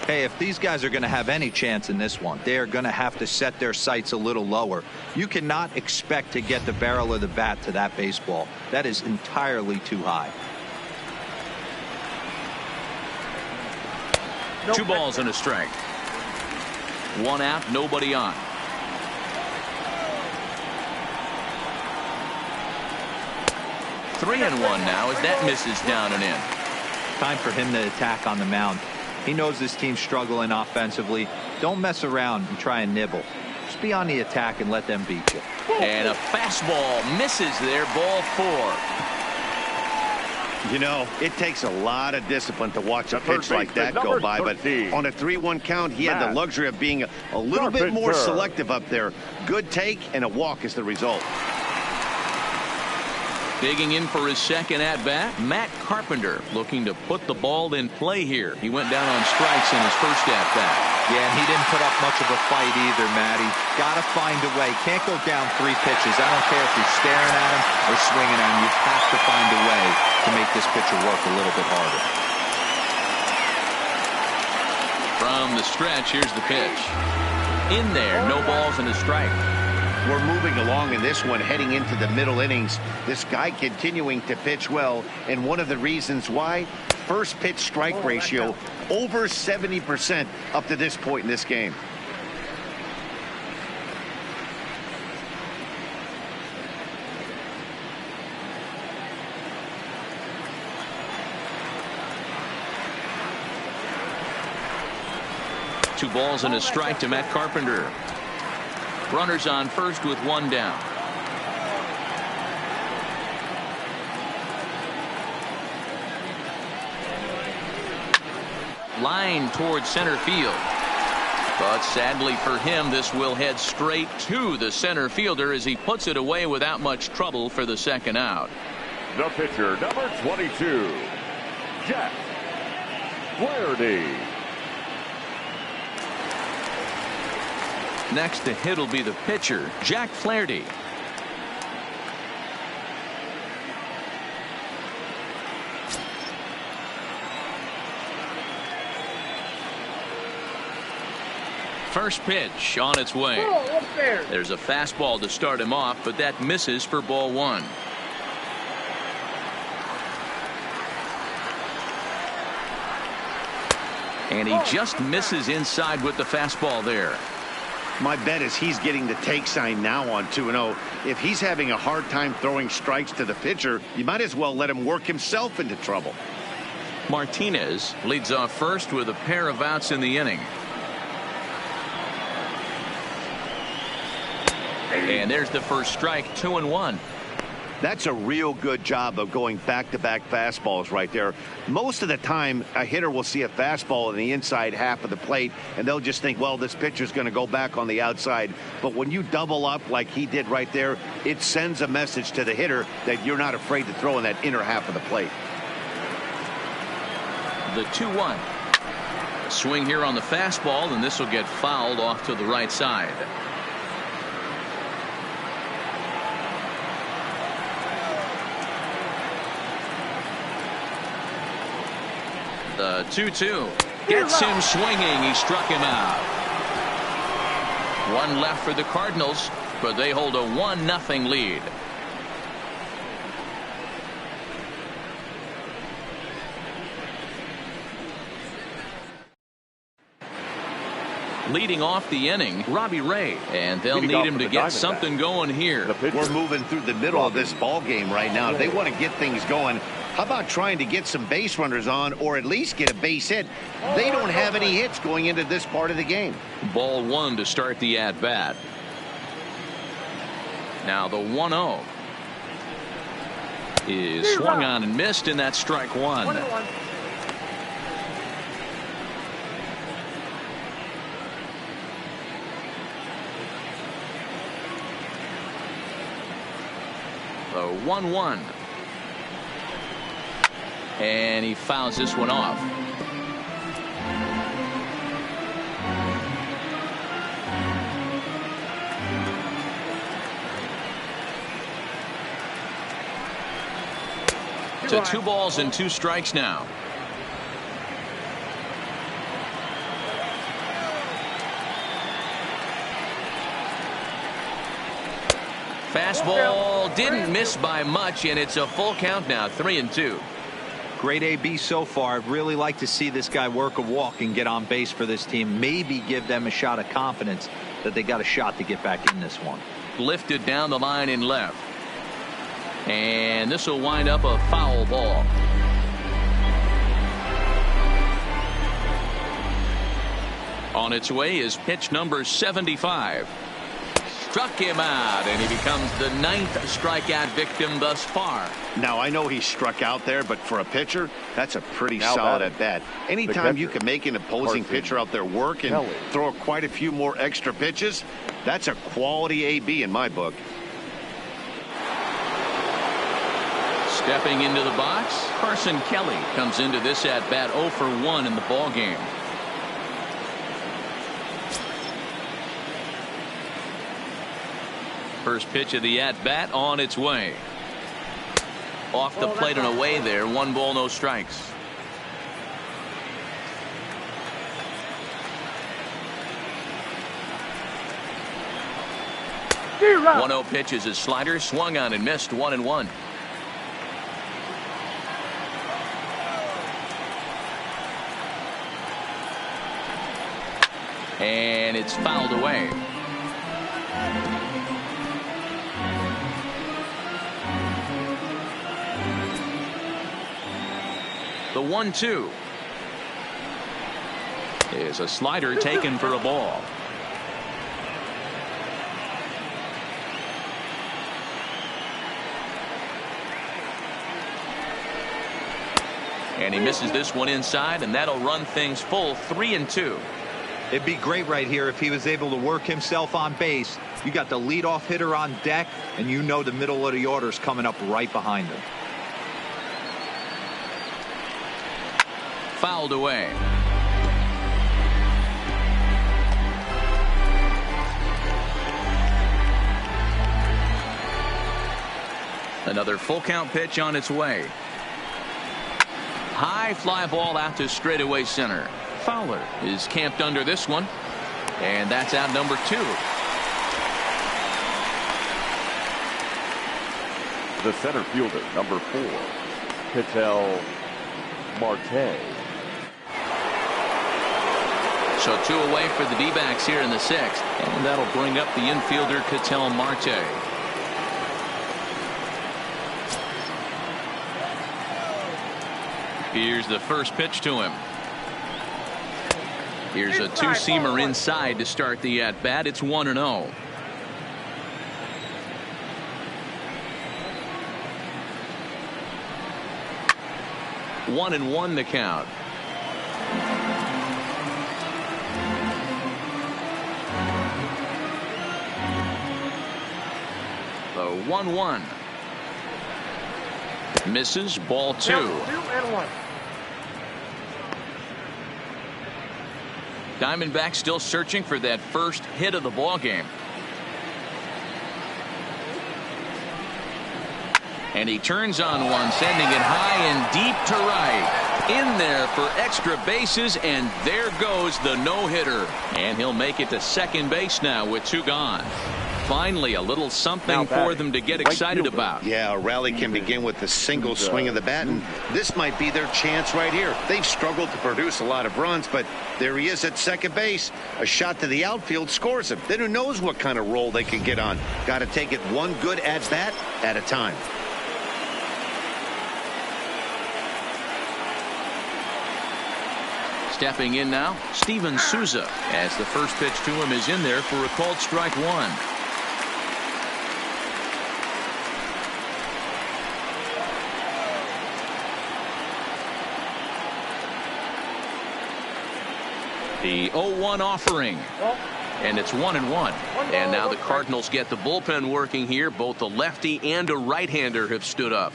Hey, if these guys are going to have any chance in this one, they are going to have to set their sights a little lower. You cannot expect to get the barrel of the bat to that baseball. That is entirely too high. 2 balls and a strike. 1 out, nobody on. Three and 1 now as that misses down and in. Time for him to attack on the mound. He knows this team's struggling offensively. Don't mess around and try and nibble. Just be on the attack and let them beat you. And a fastball misses there, ball 4. You know, it takes a lot of discipline to watch a pitch like that go by, but on a 3-1 count, he had the luxury of being a little bit more selective up there. Good take and a walk is the result. Digging in for his second at-bat, Matt Carpenter looking to put the ball in play here. He went down on strikes in his first at-bat. Yeah, and he didn't put up much of a fight either, Matty. Got to find a way. Can't go down 3 pitches. I don't care if you're staring at him or swinging at him. You have to find a way to make this pitcher work a little bit harder. From the stretch, here's the pitch. In there, no balls and a strike. We're moving along in this one, heading into the middle innings. This guy continuing to pitch well, and one of the reasons why, first pitch strike ratio over 70% up to this point in this game. Two balls and a strike to Matt Carpenter. Runners on first with 1 down. Line towards center field. But sadly for him, this will head straight to the center fielder as he puts it away without much trouble for the second out. The pitcher, number 22, Jack Flaherty. Next to hit will be the pitcher, Jack Flaherty. First pitch on its way. There's a fastball to start him off, but that misses for ball 1. And he just misses inside with the fastball there. My bet is he's getting the take sign now on 2-0. If he's having a hard time throwing strikes to the pitcher, you might as well let him work himself into trouble. Martinez leads off first with a pair of outs in the inning. And there's the first strike, 2-1. That's a real good job of going back-to-back fastballs right there. Most of the time, a hitter will see a fastball in the inside half of the plate, and they'll just think, well, this pitcher's going to go back on the outside. But when you double up like he did right there, it sends a message to the hitter that you're not afraid to throw in that inner half of the plate. The 2-1. Swing here on the fastball, and this will get fouled off to the right side. The 2-2 gets him swinging. He struck him out. 1 left for the Cardinals, but they hold a 1-0 lead. Leading off the inning, Robbie Ray, and they'll need him to get something going here. We're moving through the middle of this ball game right now. If they want to get things going, how about trying to get some base runners on, or at least get a base hit? They don't have any hits going into this part of the game. Ball one to start the at-bat. Now the 1-0 is swung on and missed, and that's strike one. 1-1. The 1-1. And he fouls this one off. To 2 balls and 2 strikes now. Fastball didn't miss by much, and it's a full count now, 3-2. Great AB so far. I'd really like to see this guy work a walk and get on base for this team. Maybe give them a shot of confidence that they got a shot to get back in this one. Lifted down the line in left. And this will wind up a foul ball. On its way is pitch number 75. Struck him out, and he becomes the 9th strikeout victim thus far. Now, I know he struck out there, but for a pitcher, that's a pretty solid at bat. Anytime you can make an opposing pitcher out there work and throw quite a few more extra pitches, that's a quality AB in my book. Stepping into the box, Carson Kelly comes into this at bat 0 for 1 in the ball game. First pitch of the at-bat on its way. Off the plate and away there. 1 ball, no strikes. Zero. 1-0 pitch is a slider, swung on and missed. 1-1. And it's fouled away. The 1-2 is a slider taken for a ball. And he misses this one inside, and that'll run things full 3-2. It'd be great right here if he was able to work himself on base. You got the leadoff hitter on deck, and you know the middle of the order is coming up right behind him. Fouled away. Another full count pitch on its way. High fly ball out to straightaway center. Fowler is camped under this one, and that's out number 2. The center fielder, number 4, Ketel Marte. So 2 away for the D-backs here in the 6th, and that'll bring up the infielder Ketel Marte. Here's the first pitch to him. Here's a 2-seamer inside to start the at-bat. It's 1-0. One and 1 the count. The 1-1 misses. Ball 2. 2-1. Diamondbacks still searching for that first hit of the ball game. And he turns on one, sending it high and deep to right. In there for extra bases, and there goes the no-hitter. And he'll make it to second base now with 2 gone. Finally, a little something for them to get excited about. Yeah, a rally can begin with a single swing of the bat, and this might be their chance right here. They've struggled to produce a lot of runs, but there he is at second base. A shot to the outfield scores him. Then who knows what kind of roll they can get on. Got to take it one good at-bat at a time. Stepping in now, Steven Souza, as the first pitch to him is in there for a called strike one. The 0-1 offering. And it's 1-1. And now the Cardinals get the bullpen working here. Both a lefty and a right-hander have stood up.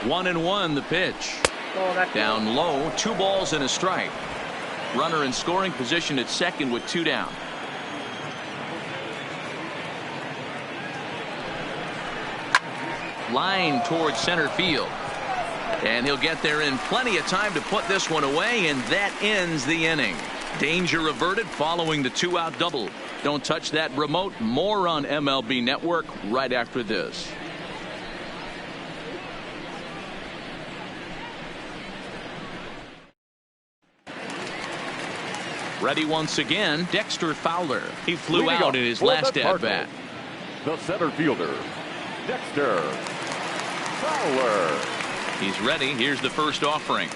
One and one, the pitch. Down low, 2 balls and a strike. Runner in scoring position at second with 2 down. Line towards center field. And he'll get there in plenty of time to put this one away, and that ends the inning. Danger averted following the 2-out double. Don't touch that remote. More on MLB Network right after this. Ready once again, Dexter Fowler. He flew out in his last at-bat. The center fielder, Dexter Fowler. He's ready. Here's the first offering.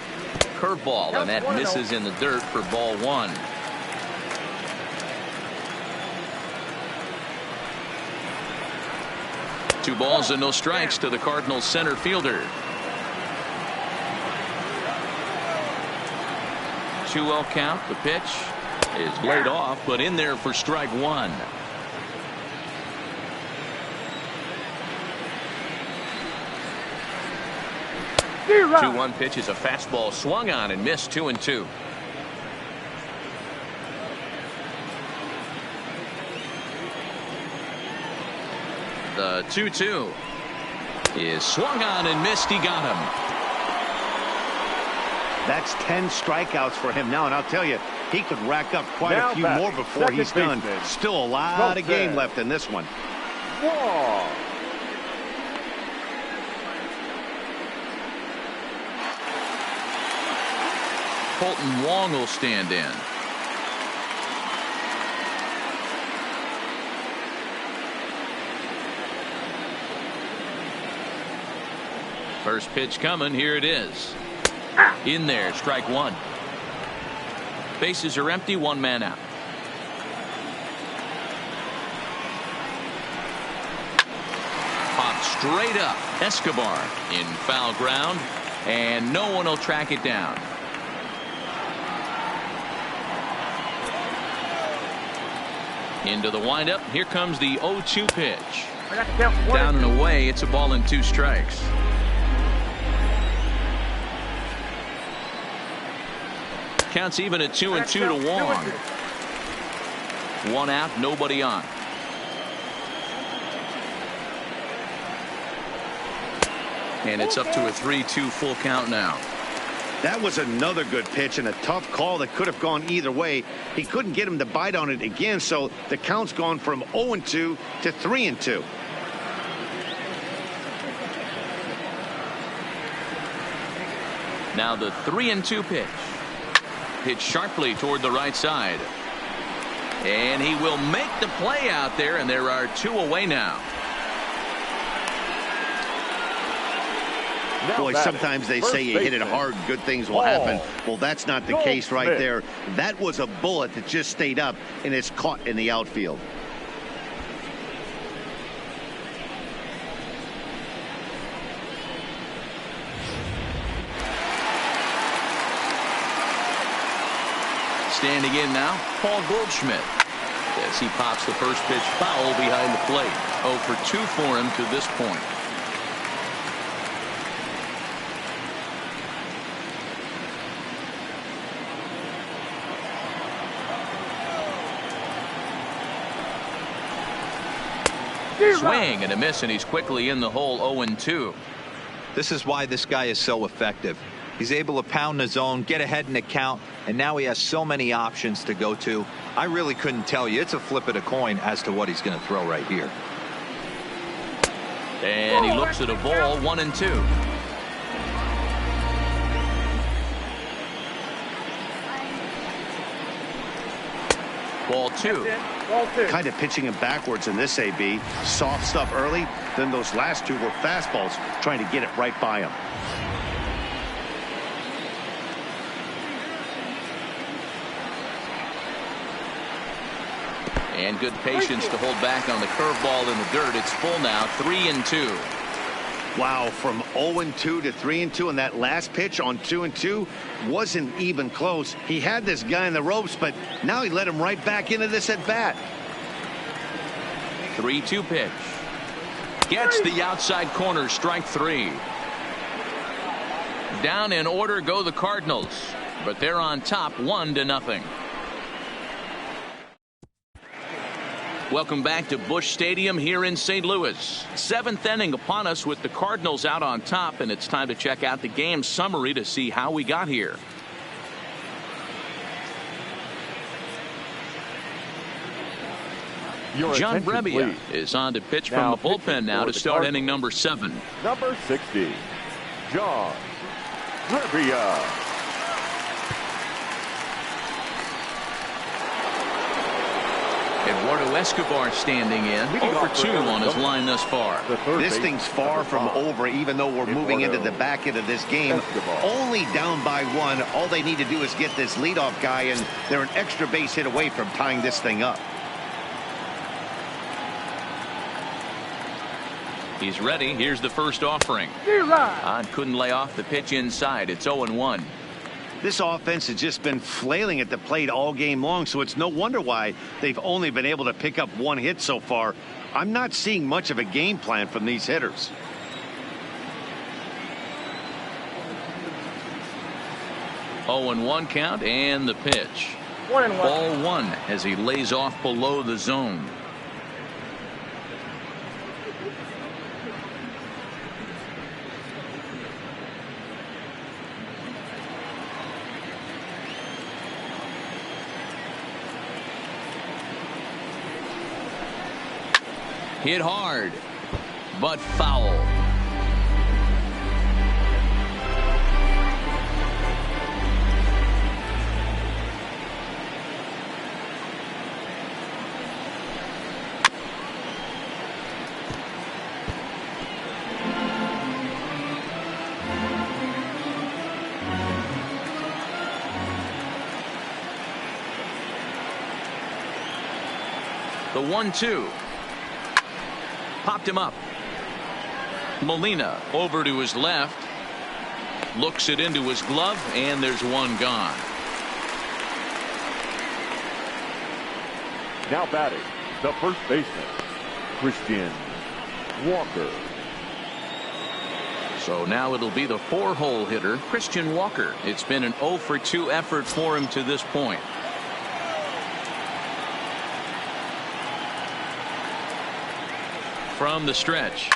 Curveball, and that misses in the dirt for ball 1. Two balls and no strikes to the Cardinals center fielder. 2-0 count. The pitch is laid off, but in there for strike 1. The 2-1 pitch is a fastball swung on and missed. 2-2. The 2-2 is swung on and missed. He got him. That's 10 strikeouts for him now, and I'll tell you, he could rack up quite a few more before he's done. Still a lot of game left in this one. Colton Wong will stand in. First pitch coming. Here it is. In there, strike 1. Bases are empty, 1 man out. Popped straight up. Escobar in foul ground, and no one will track it down. Into the windup. Here comes the 0-2 pitch. Down and away. It's a ball and 2 strikes. Counts even at 2-2 to Wong. 1 out, nobody on. And it's up to a 3-2 full count now. That was another good pitch and a tough call that could have gone either way. He couldn't get him to bite on it again, so the count's gone from 0-2 to 3-2. Now the 3-2 pitch. Hit sharply toward the right side. And he will make the play out there, and there are 2 away now. Boy, sometimes they say you hit it hard, good things will happen. Well, that's not the case right there. That was a bullet that just stayed up and is caught in the outfield. Standing in now, Paul Goldschmidt, as he pops the first pitch foul behind the plate. 0 for 2 for him to this point. Swing and a miss, and he's quickly in the hole. 0-2. This is why this guy is so effective. He's able to pound the zone, get ahead in the count, and now he has so many options to go to. I really couldn't tell you. It's a flip of the coin as to what he's going to throw right here. And he looks at a ball, 1-2. Ball two. Kind of pitching him backwards in this AB. Soft stuff early, then those last two were fastballs, trying to get it right by him. And good patience to hold back on the curveball in the dirt. It's full now, 3-2. Wow, from 0-2 to 3-2, and that last pitch on 2-2 wasn't even close. He had this guy in the ropes, but now he let him right back into this at bat. 3-2 pitch. Gets the outside corner, strike three. Down in order go the Cardinals, but they're on top 1-0. Welcome back to Busch Stadium here in St. Louis. Seventh inning upon us with the Cardinals out on top, and it's time to check out the game summary to see how we got here. John Brebbia is on to pitch from the bullpen now to start inning number 7. Number 60, John Brebbia. Eduardo Escobar standing in, 0-2 on his line thus far. This thing's far from over, even though we're moving into the back end of this game. Only down by 1. All they need to do is get this leadoff guy, and they're an extra base hit away from tying this thing up. He's ready. Here's the first offering. Couldn't lay off the pitch inside. It's 0-1. This offense has just been flailing at the plate all game long, so it's no wonder why they've only been able to pick up 1 hit so far. I'm not seeing much of a game plan from these hitters. Oh, 0-1 count, and the pitch. Ball 1 as he lays off below the zone. Hit hard, but foul. The 1-2. Popped him up. Molina over to his left. Looks it into his glove, and there's one gone. Now batting, the first baseman, Christian Walker. So now it'll be the 4-hole hitter, Christian Walker. It's been an 0-for-2 effort for him to this point. From the stretch,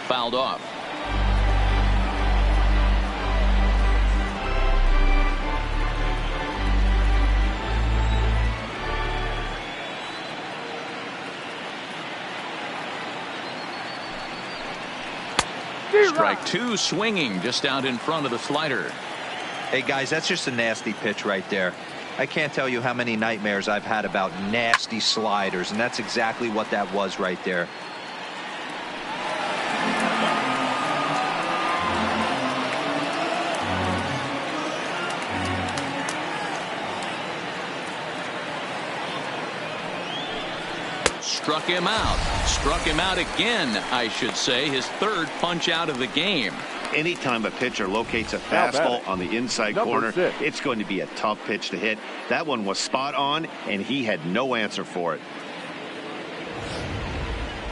fouled off. Strike 2, swinging just out in front of the slider. Hey guys, that's just a nasty pitch right there. I can't tell you how many nightmares I've had about nasty sliders, and that's exactly what that was right there. Struck him out. Struck him out again, I should say. His third punch out of the game. Anytime a pitcher locates a fastball on the inside corner, it's going to be a tough pitch to hit. That one was spot on, and he had no answer for it.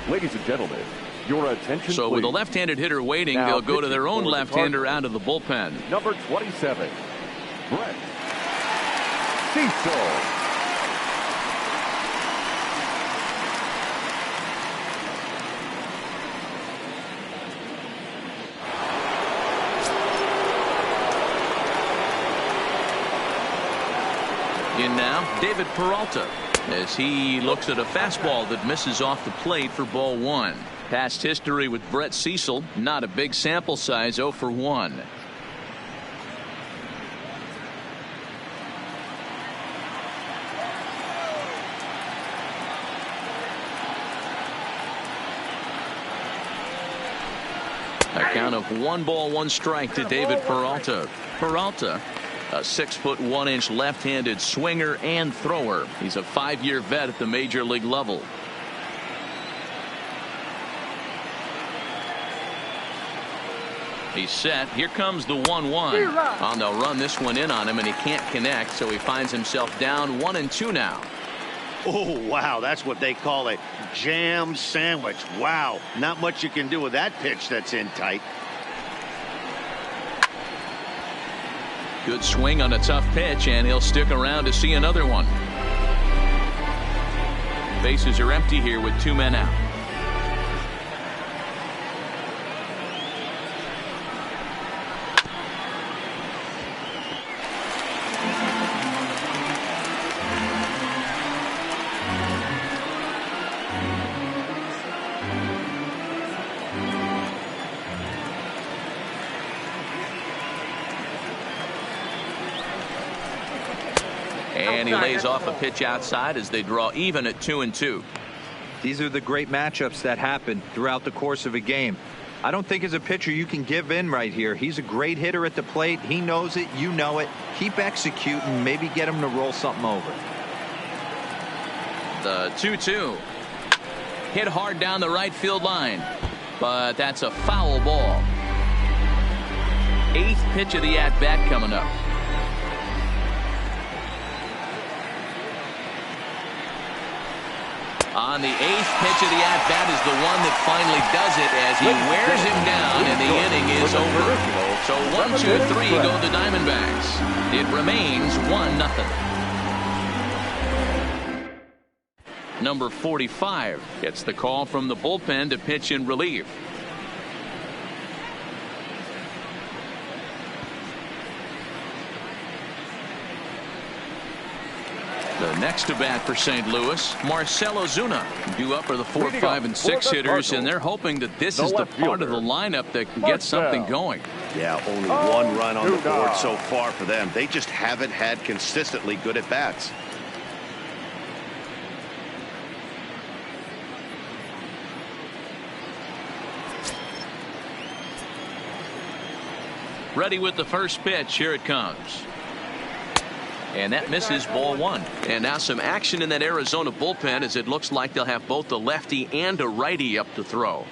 Ladies and gentlemen, your attention, so please. With a left-handed hitter waiting, now they'll go to their own left-hander out of the bullpen. Number 27, Brett Cecil. in now, David Peralta, as he looks at a fastball that misses off the plate for ball 1. Past history with Brett Cecil, not a big sample size, 0 for 1. A count of 1 ball 1 strike to David Peralta. Peralta, a 6'1" left-handed swinger and thrower. He's a 5-year vet at the major league level. He's set. Here comes the 1-1. Oh, they'll run this one in on him, and he can't connect, so he finds himself down 1-2 now. Oh, wow, that's what they call a jam sandwich. Wow, not much you can do with that pitch that's in tight. Good swing on a tough pitch, and he'll stick around to see another one. Bases are empty here with 2 men out. And he lays off a pitch outside as they draw even at 2-2. These are the great matchups that happen throughout the course of a game. I don't think as a pitcher you can give in right here. He's a great hitter at the plate. He knows it. You know it. Keep executing. Maybe get him to roll something over. The 2-2. Hit hard down the right field line. But that's a foul ball. 8th pitch of the at-bat coming up. On the 8th pitch of the at-bat is the one that finally does it as he wears him down and the inning is over. So 1-2-3 go the Diamondbacks. It remains 1-0. Number 45 gets the call from the bullpen to pitch in relief. The next to bat for St. Louis, Marcell Ozuna, due up are the 4, 5, and 6 hitters, and they're hoping that this is the part of the lineup that can get something going. Yeah, only 1 run on the board so far for them. They just haven't had consistently good at bats. Ready with the first pitch. Here it comes. And that misses ball 1. And now some action in that Arizona bullpen as it looks like they'll have both a lefty and a righty up to throw.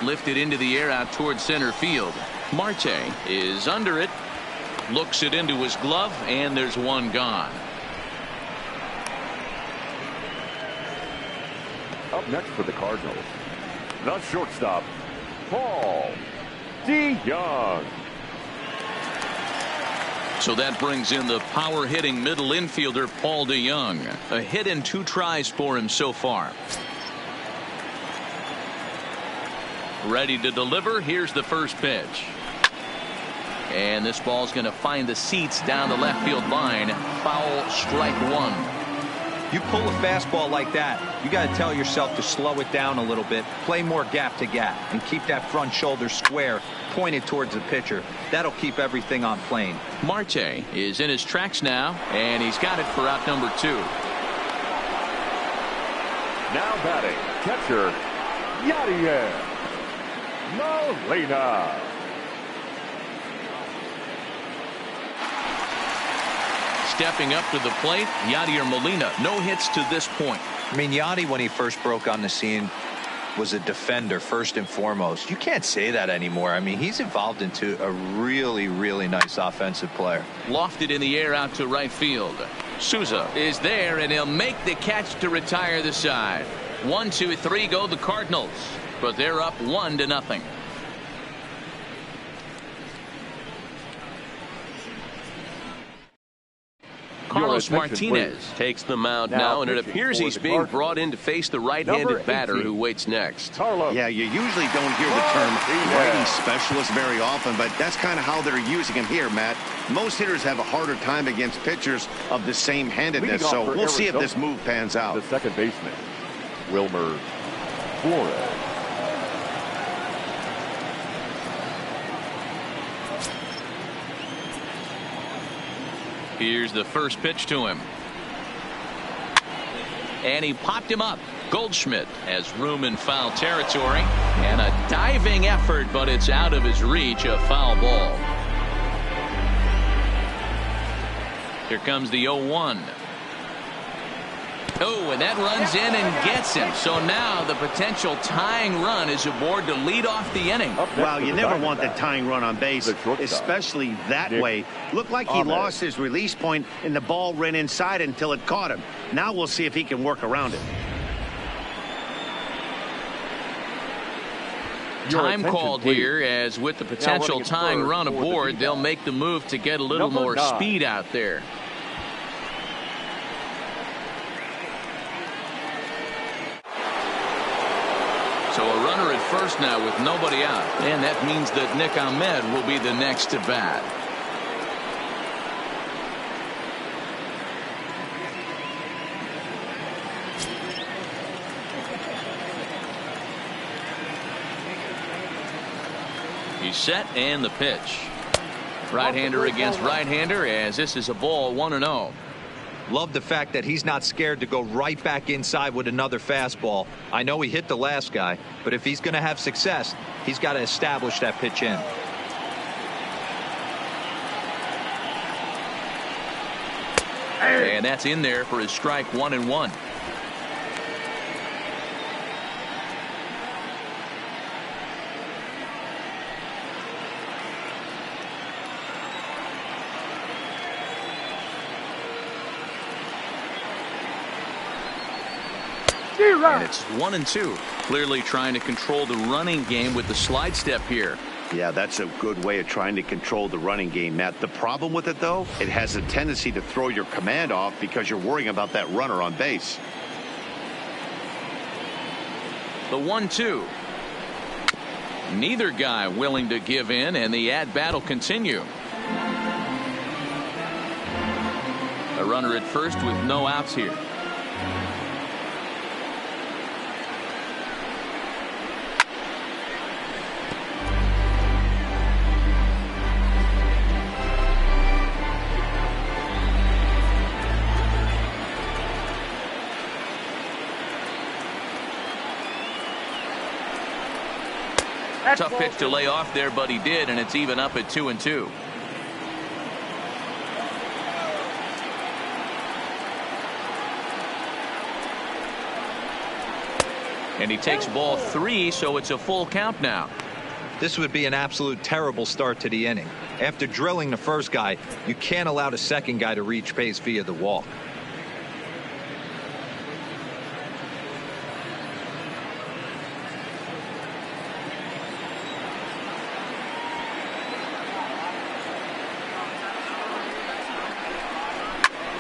Lifted into the air out toward center field. Marte is under it. Looks it into his glove, and there's one gone. Up next for the Cardinals, the shortstop, Paul DeYoung. So that brings in the power-hitting middle infielder Paul DeYoung. A hit and 2 tries for him so far. Ready to deliver. Here's the first pitch. And this ball's going to find the seats down the left field line. Foul, strike 1. You pull a fastball like that, you got to tell yourself to slow it down a little bit, play more gap to gap, and keep that front shoulder square pointed towards the pitcher. That'll keep everything on plane. Marte is in his tracks now, and he's got it for out number 2. Now batting, catcher, Yadier Molina. Stepping up to the plate, Yadier Molina. No hits to this point. I mean, Yadi, when he first broke on the scene, was a defender first and foremost. You can't say that anymore. I mean, he's evolved into a really, really nice offensive player. Lofted in the air out to right field. Souza is there, and he'll make the catch to retire the side. 1-2-3 go the Cardinals, but they're up 1-0. Carlos Martinez takes the mound now, and it appears he's being brought in to face the right-handed batter who waits next. Yeah, you usually don't hear the term righty specialist very often, but that's kind of how they're using him here, Matt. Most hitters have a harder time against pitchers of the same handedness, so we'll see if this move pans out. The second baseman, Wilmer Flores. Here's the first pitch to him. And he popped him up. Goldschmidt has room in foul territory. And a diving effort, but it's out of his reach. A foul ball. Here comes the 0-1. Oh, and that runs in and gets him. So now the potential tying run is aboard to lead off the inning. Well, you never want the tying run on base, especially that way. Looked like he lost his release point, and the ball ran inside until it caught him. Now we'll see if he can work around it. Time called here, as with the potential tying run aboard, they'll make the move to get a little more speed out there. So a runner at first now with nobody out. And that means that Nick Ahmed will be the next to bat. He's set, and the pitch. Right-hander against right-hander, as this is a ball, 1-0. Love the fact that he's not scared to go right back inside with another fastball. I know he hit the last guy, but if he's going to have success, he's got to establish that pitch in. And that's in there for his strike, 1-1. And it's 1-2. Clearly trying to control the running game with the slide step here. Yeah, that's a good way of trying to control the running game, Matt. The problem with it, though, it has a tendency to throw your command off because you're worrying about that runner on base. The 1-2. Neither guy willing to give in, and the at-bat will continue. A runner at first with no outs here. Tough pitch to lay off there, but he did, and it's even up at 2-2. And he takes ball 3, so it's a full count now. This would be an absolute terrible start to the inning. After drilling the first guy, you can't allow the second guy to reach base via the walk.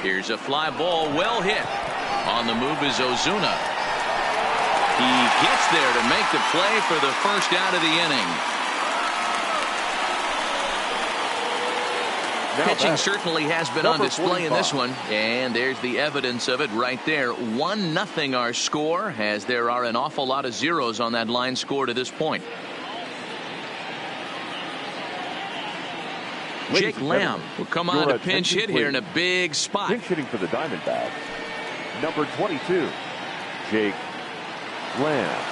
Here's a fly ball, well hit. On the move is Ozuna. He gets there to make the play for the first out of the inning. Pitching certainly has been on display in this one, and there's the evidence of it right there. 1-0 our score, as there are an awful lot of zeros on that line score to this point. Jake Lamb will come on to pinch hit here in a big spot. Pinch hitting for the Diamondbacks, number 22, Jake Lamb.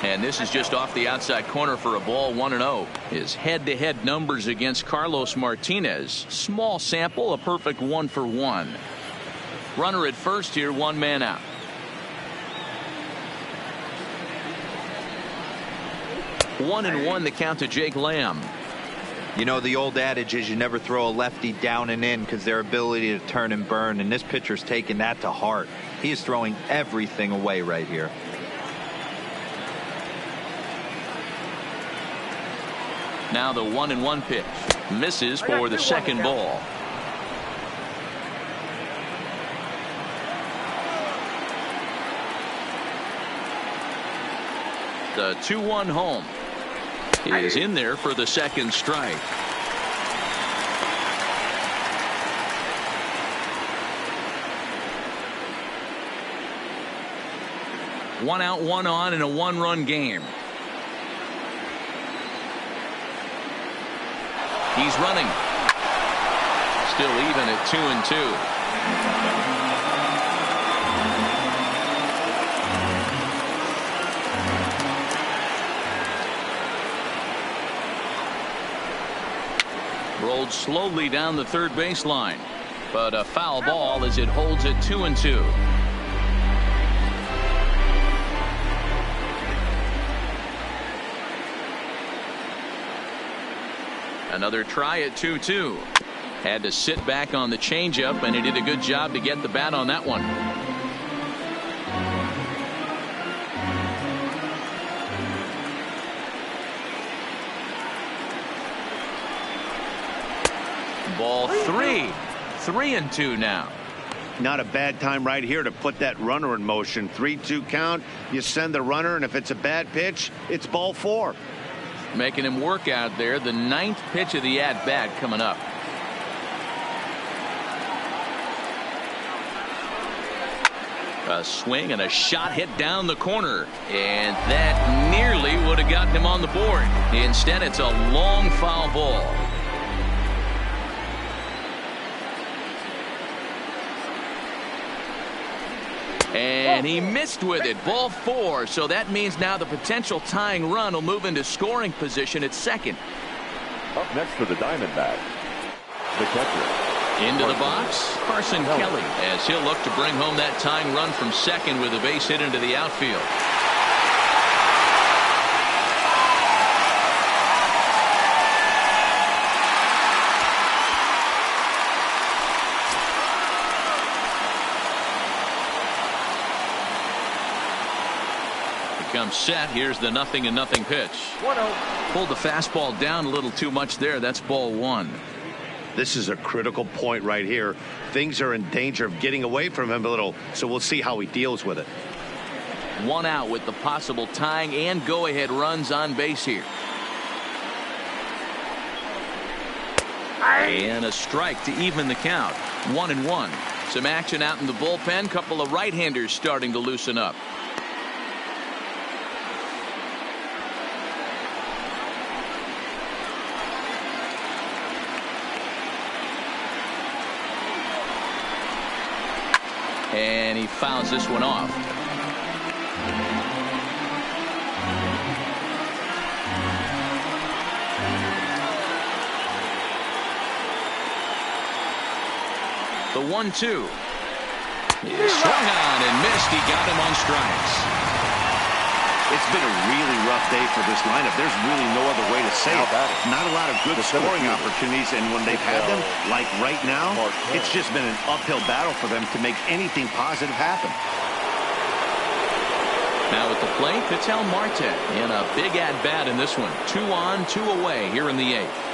And this is just off the outside corner for a ball, 1-0. His head-to-head numbers against Carlos Martinez. Small sample, a perfect 1-for-1. Runner at first here, 1 man out. One and one the count to Jake Lamb. You know, the old adage is you never throw a lefty down and in because their ability to turn and burn, and this pitcher's taking that to heart. He is throwing everything away right here. Now the 1-1 pitch. Misses for the second ball. The 2-1 home is in there for the second strike. One out, one on in a one-run game. He's running. Still even at 2-2. Rolled slowly down the third baseline, but a foul ball as it holds at 2-2. Another try at 2-2. Had to sit back on the changeup, and he did a good job to get the bat on that one. Ball 3. 3-2 now. Not a bad time right here to put that runner in motion. 3-2 count. You send the runner, and if it's a bad pitch, it's ball 4. Making him work out there. The 9th pitch of the at-bat coming up. A swing and a shot hit down the corner, and that nearly would have gotten him on the board. Instead, it's a long foul ball. And he missed with it. Ball 4. So that means now the potential tying run will move into scoring position at second. Up next for the Diamondbacks, the catcher. Into the box, Carson Kelly, as he'll look to bring home that tying run from second with a base hit into the outfield. Comes set. Here's the 0-0 pitch. 1-0. Pulled the fastball down a little too much there. That's ball 1. This is a critical point right here. Things are in danger of getting away from him a little, so we'll see how he deals with it. 1 out with the possible tying and go-ahead runs on base here. And a strike to even the count. 1-1. Some action out in the bullpen. Couple of right-handers starting to loosen up. And he fouls this one off. The 1-2 is swung on and missed. He got him on strikes. It's been a really rough day for this lineup. There's really no other way to say it. Not a lot of good scoring opportunities, and when they've had them, like right now, it's just been an uphill battle for them to make anything positive happen. Now at the plate, Ketel Marte in a big at-bat in this one. 2 on, 2 away here in the 8th.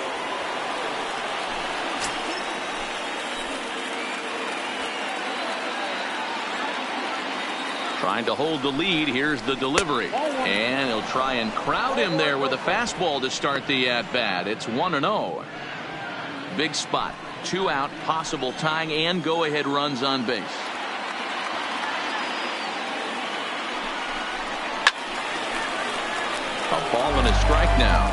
Trying to hold the lead. Here's the delivery. And he'll try and crowd him there with a fastball to start the at-bat. It's 1-0. Big spot. 2 out, possible tying and go-ahead runs on base. A ball and a strike now.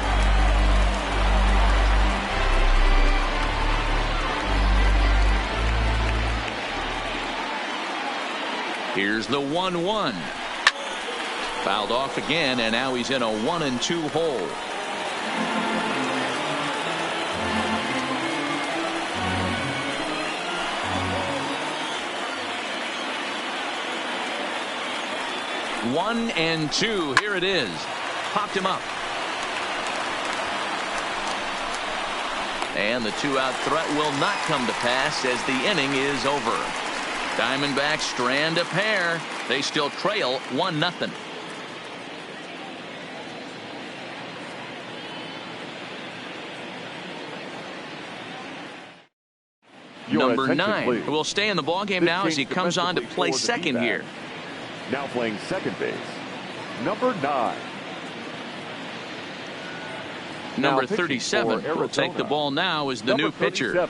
Here's the 1-1. Fouled off again, and now he's in a 1-2 hole. One and 2. Here it is. Popped him up. And the two-out threat will not come to pass as the inning is over. Diamondbacks strand a pair. They still trail 1-0. Number 9 will stay in the ballgame now as he comes on to play second here. Now playing second base, number 9. Number 37 will take the ball now as the new pitcher.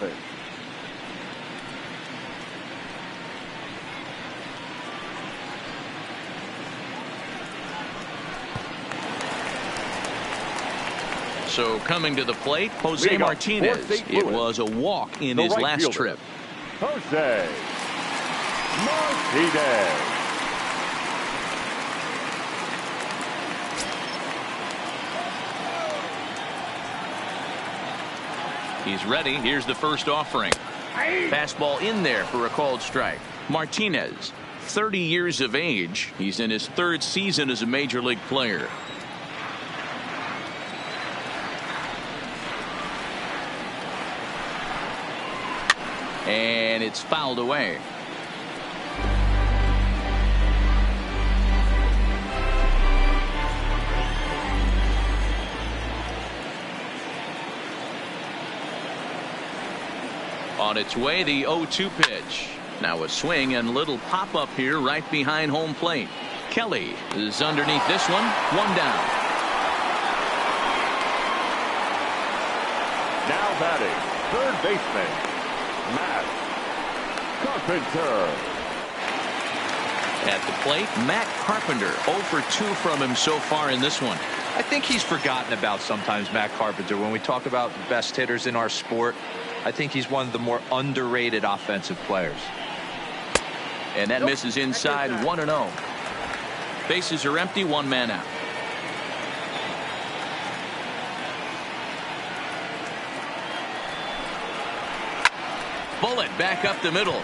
So coming to the plate, Jose Martinez. It was a walk in his last trip. Jose Martinez. He's ready. Here's the first offering. Fastball in there for a called strike. Martinez, 30 years of age. He's in his 3rd season as a major league player. And it's fouled away. On its way, the 0-2 pitch. Now a swing and little pop up here right behind home plate. Kelly is underneath this one. 1 down. Now batting, third baseman, Matt Carpenter. At the plate, Matt Carpenter. 0 for 2 from him so far in this one. I think he's forgotten about sometimes, Matt Carpenter. When we talk about the best hitters in our sport, I think he's one of the more underrated offensive players. And that misses inside. 1-0. Bases are empty. 1 man out. Bullet back up the middle.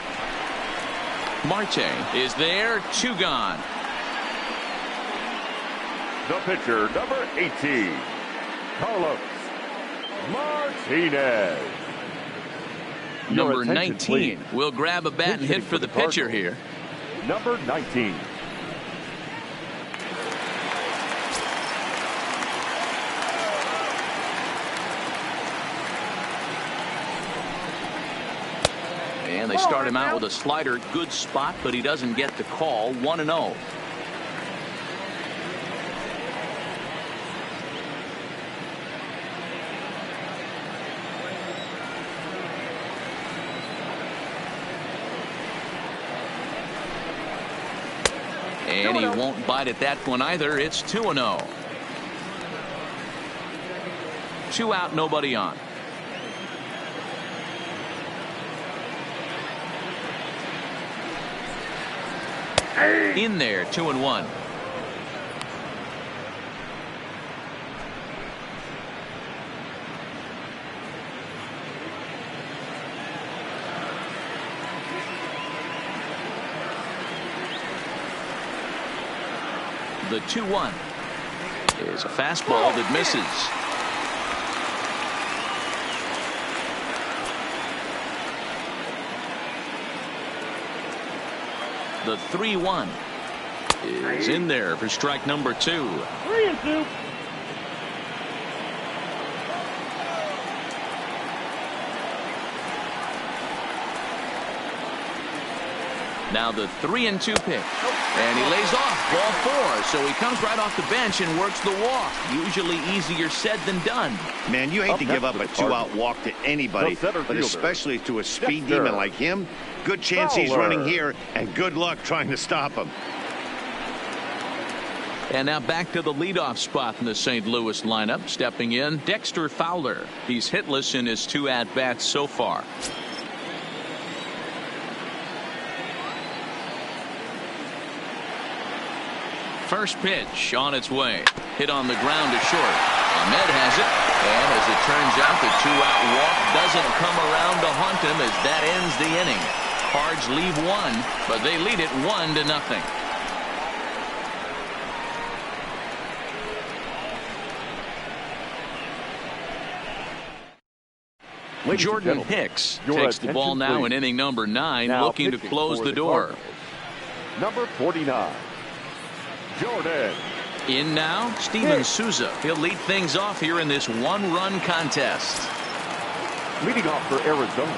Marte is there. 2 gone. The pitcher, number 18, Carlos Martinez. Number 19 will grab a bat and hit for the pitcher here. Number 19. And they start him out with a slider. Good spot, but he doesn't get the call. 1-0. And he won't bite at that one either. It's 2-0. 2 out, nobody on. In there, 2-1. The 2-1 is a fastball that misses. The 3-1 is in there for strike number 2. 3-2. Now the 3-2 pitch. And he lays off. Ball 4. So he comes right off the bench and works the walk. Usually easier said than done. Man, you hate to give up a 2-out walk to anybody, but especially to a speed demon like him. Good chance he's running here, and good luck trying to stop him. And now back to the leadoff spot in the St. Louis lineup. Stepping in, Dexter Fowler. He's hitless in his 2 at-bats so far. First pitch on its way. Hit on the ground to short. Ahmed has it. And as it turns out, the 2-out walk doesn't come around to haunt him as that ends the inning. Cards leave 1, but they lead it 1-0. Jordan Hicks takes the ball now in inning number 9, looking to close the door. Number 49, Jordan. In now, Steven Souza. He'll lead things off here in this one-run contest. Leading off for Arizona,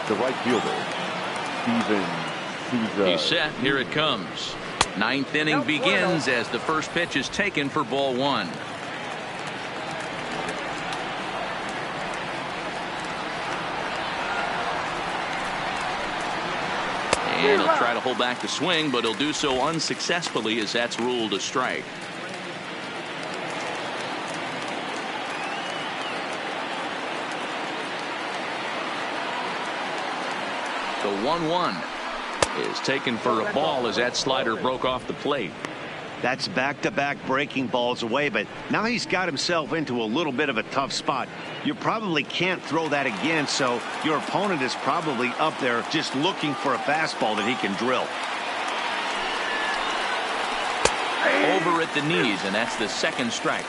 the right fielder, Steven Souza. He's set. Here it comes. 9th inning begins as the first pitch is taken for ball 1. And he'll try to hold back the swing, but he'll do so unsuccessfully as that's ruled a strike. The 1-1 is taken for a ball as that slider broke off the plate. That's back-to-back breaking balls away, but now he's got himself into a little bit of a tough spot. You probably can't throw that again, so your opponent is probably up there just looking for a fastball that he can drill. Over at the knees, and that's the second strike.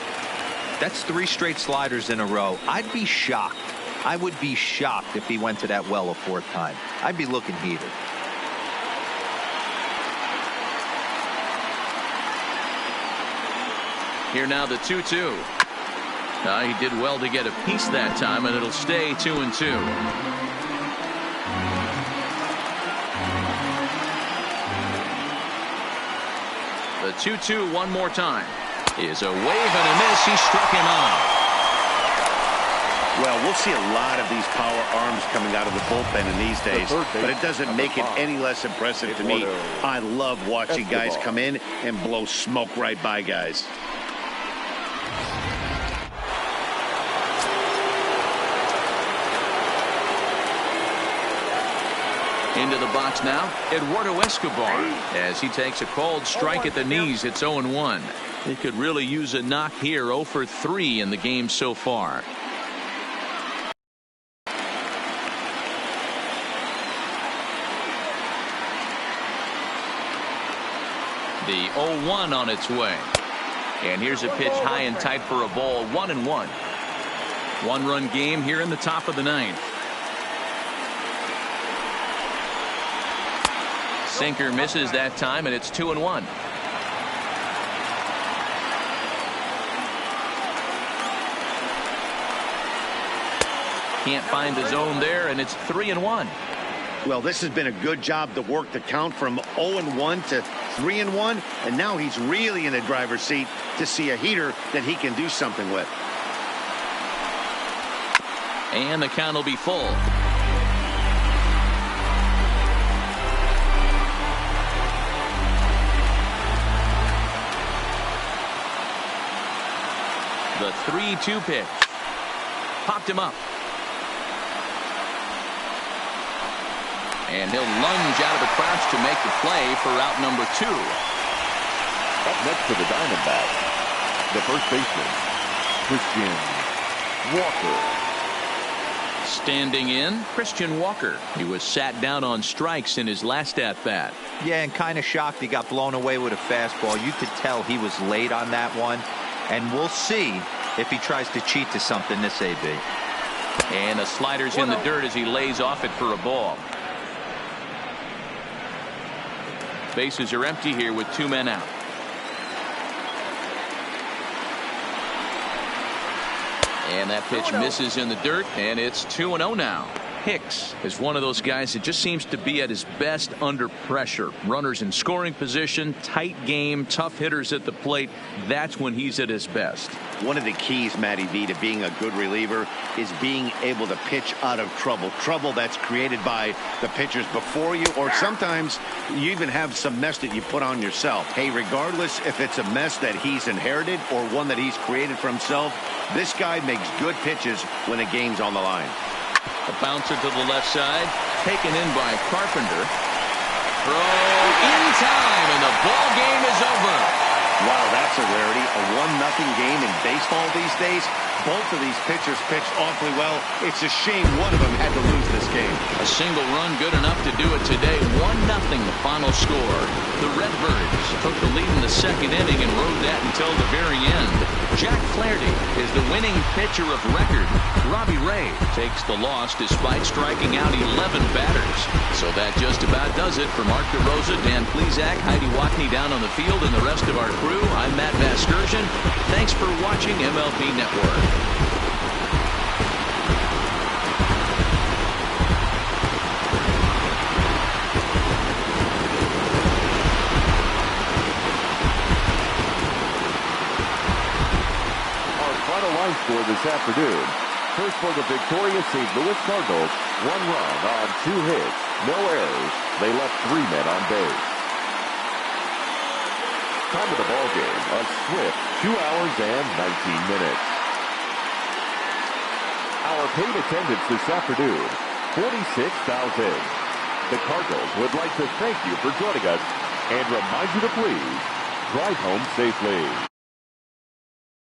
That's 3 straight sliders in a row. I'd be shocked. I would be shocked if he went to that well a 4th time. I'd be looking heated. Here now the 2-2. He did well to get a piece that time, and it'll stay 2-2. The 2-2 one more time is a wave and a miss. He struck him out. Well, we'll see a lot of these power arms coming out of the bullpen in these days, but it doesn't make it any less impressive to me. I love watching guys come in and blow smoke right by guys. Into the box now, Eduardo Escobar, as he takes a called strike at the knees. It's 0-1. He could really use a knock here. 0 for 3 in the game so far. The 0-1 on its way. And here's a pitch high and tight for a ball. 1-1. 1-run game here in the top of the 9th. Sinker misses that time, and it's 2-1. Can't find the zone there, and it's 3-1. Well, this has been a good job to work the count from 0-1 to 3-1, and now he's really in the driver's seat to see a heater that he can do something with. And the count will be full. The 3-2 pitch. Popped him up. And he'll lunge out of the crouch to make the play for out number 2. Up next to the Diamondbacks, the first baseman, Christian Walker. Standing in, Christian Walker. He was sat down on strikes in his last at-bat. Yeah, and kind of shocked he got blown away with a fastball. You could tell he was late on that one. And we'll see if he tries to cheat to something this AB. And the slider's in the dirt as he lays off it for a ball. Bases are empty here with 2 men out. And that pitch misses in the dirt, and it's 2-0 now. Hicks is one of those guys that just seems to be at his best under pressure. Runners in scoring position, tight game, tough hitters at the plate. That's when he's at his best. One of the keys, Matty V, to being a good reliever is being able to pitch out of trouble. Trouble that's created by the pitchers before you, or sometimes you even have some mess that you put on yourself. Hey, regardless if it's a mess that he's inherited or one that he's created for himself, this guy makes good pitches when the game's on the line. A bouncer to the left side, taken in by Carpenter. Throw in time, and the ball game is over. Wow, that's a rarity. A 1-0 game in baseball these days. Both of these pitchers pitched awfully well. It's a shame one of them had to lose this game. A single run good enough to do it today. 1-0 the final score. The Redbirds took the lead in the 2nd inning and rode that until the very end. Jack Flaherty is the winning pitcher of record. Robbie Ray takes the loss despite striking out 11 batters. So that just about does it for Mark DeRosa, Dan Plesac, Heidi Watney down on the field, and the rest of our crew. I'm Matt Vasgersian. Thanks for watching MLB Network. Score this afternoon. First for the victorious St. Louis Cardinals, 1 run on 2 hits, no errors. They left 3 men on base. Time of the ball game, a swift 2 hours and 19 minutes. Our paid attendance this afternoon, 46,000. The Cardinals would like to thank you for joining us and remind you to please drive home safely.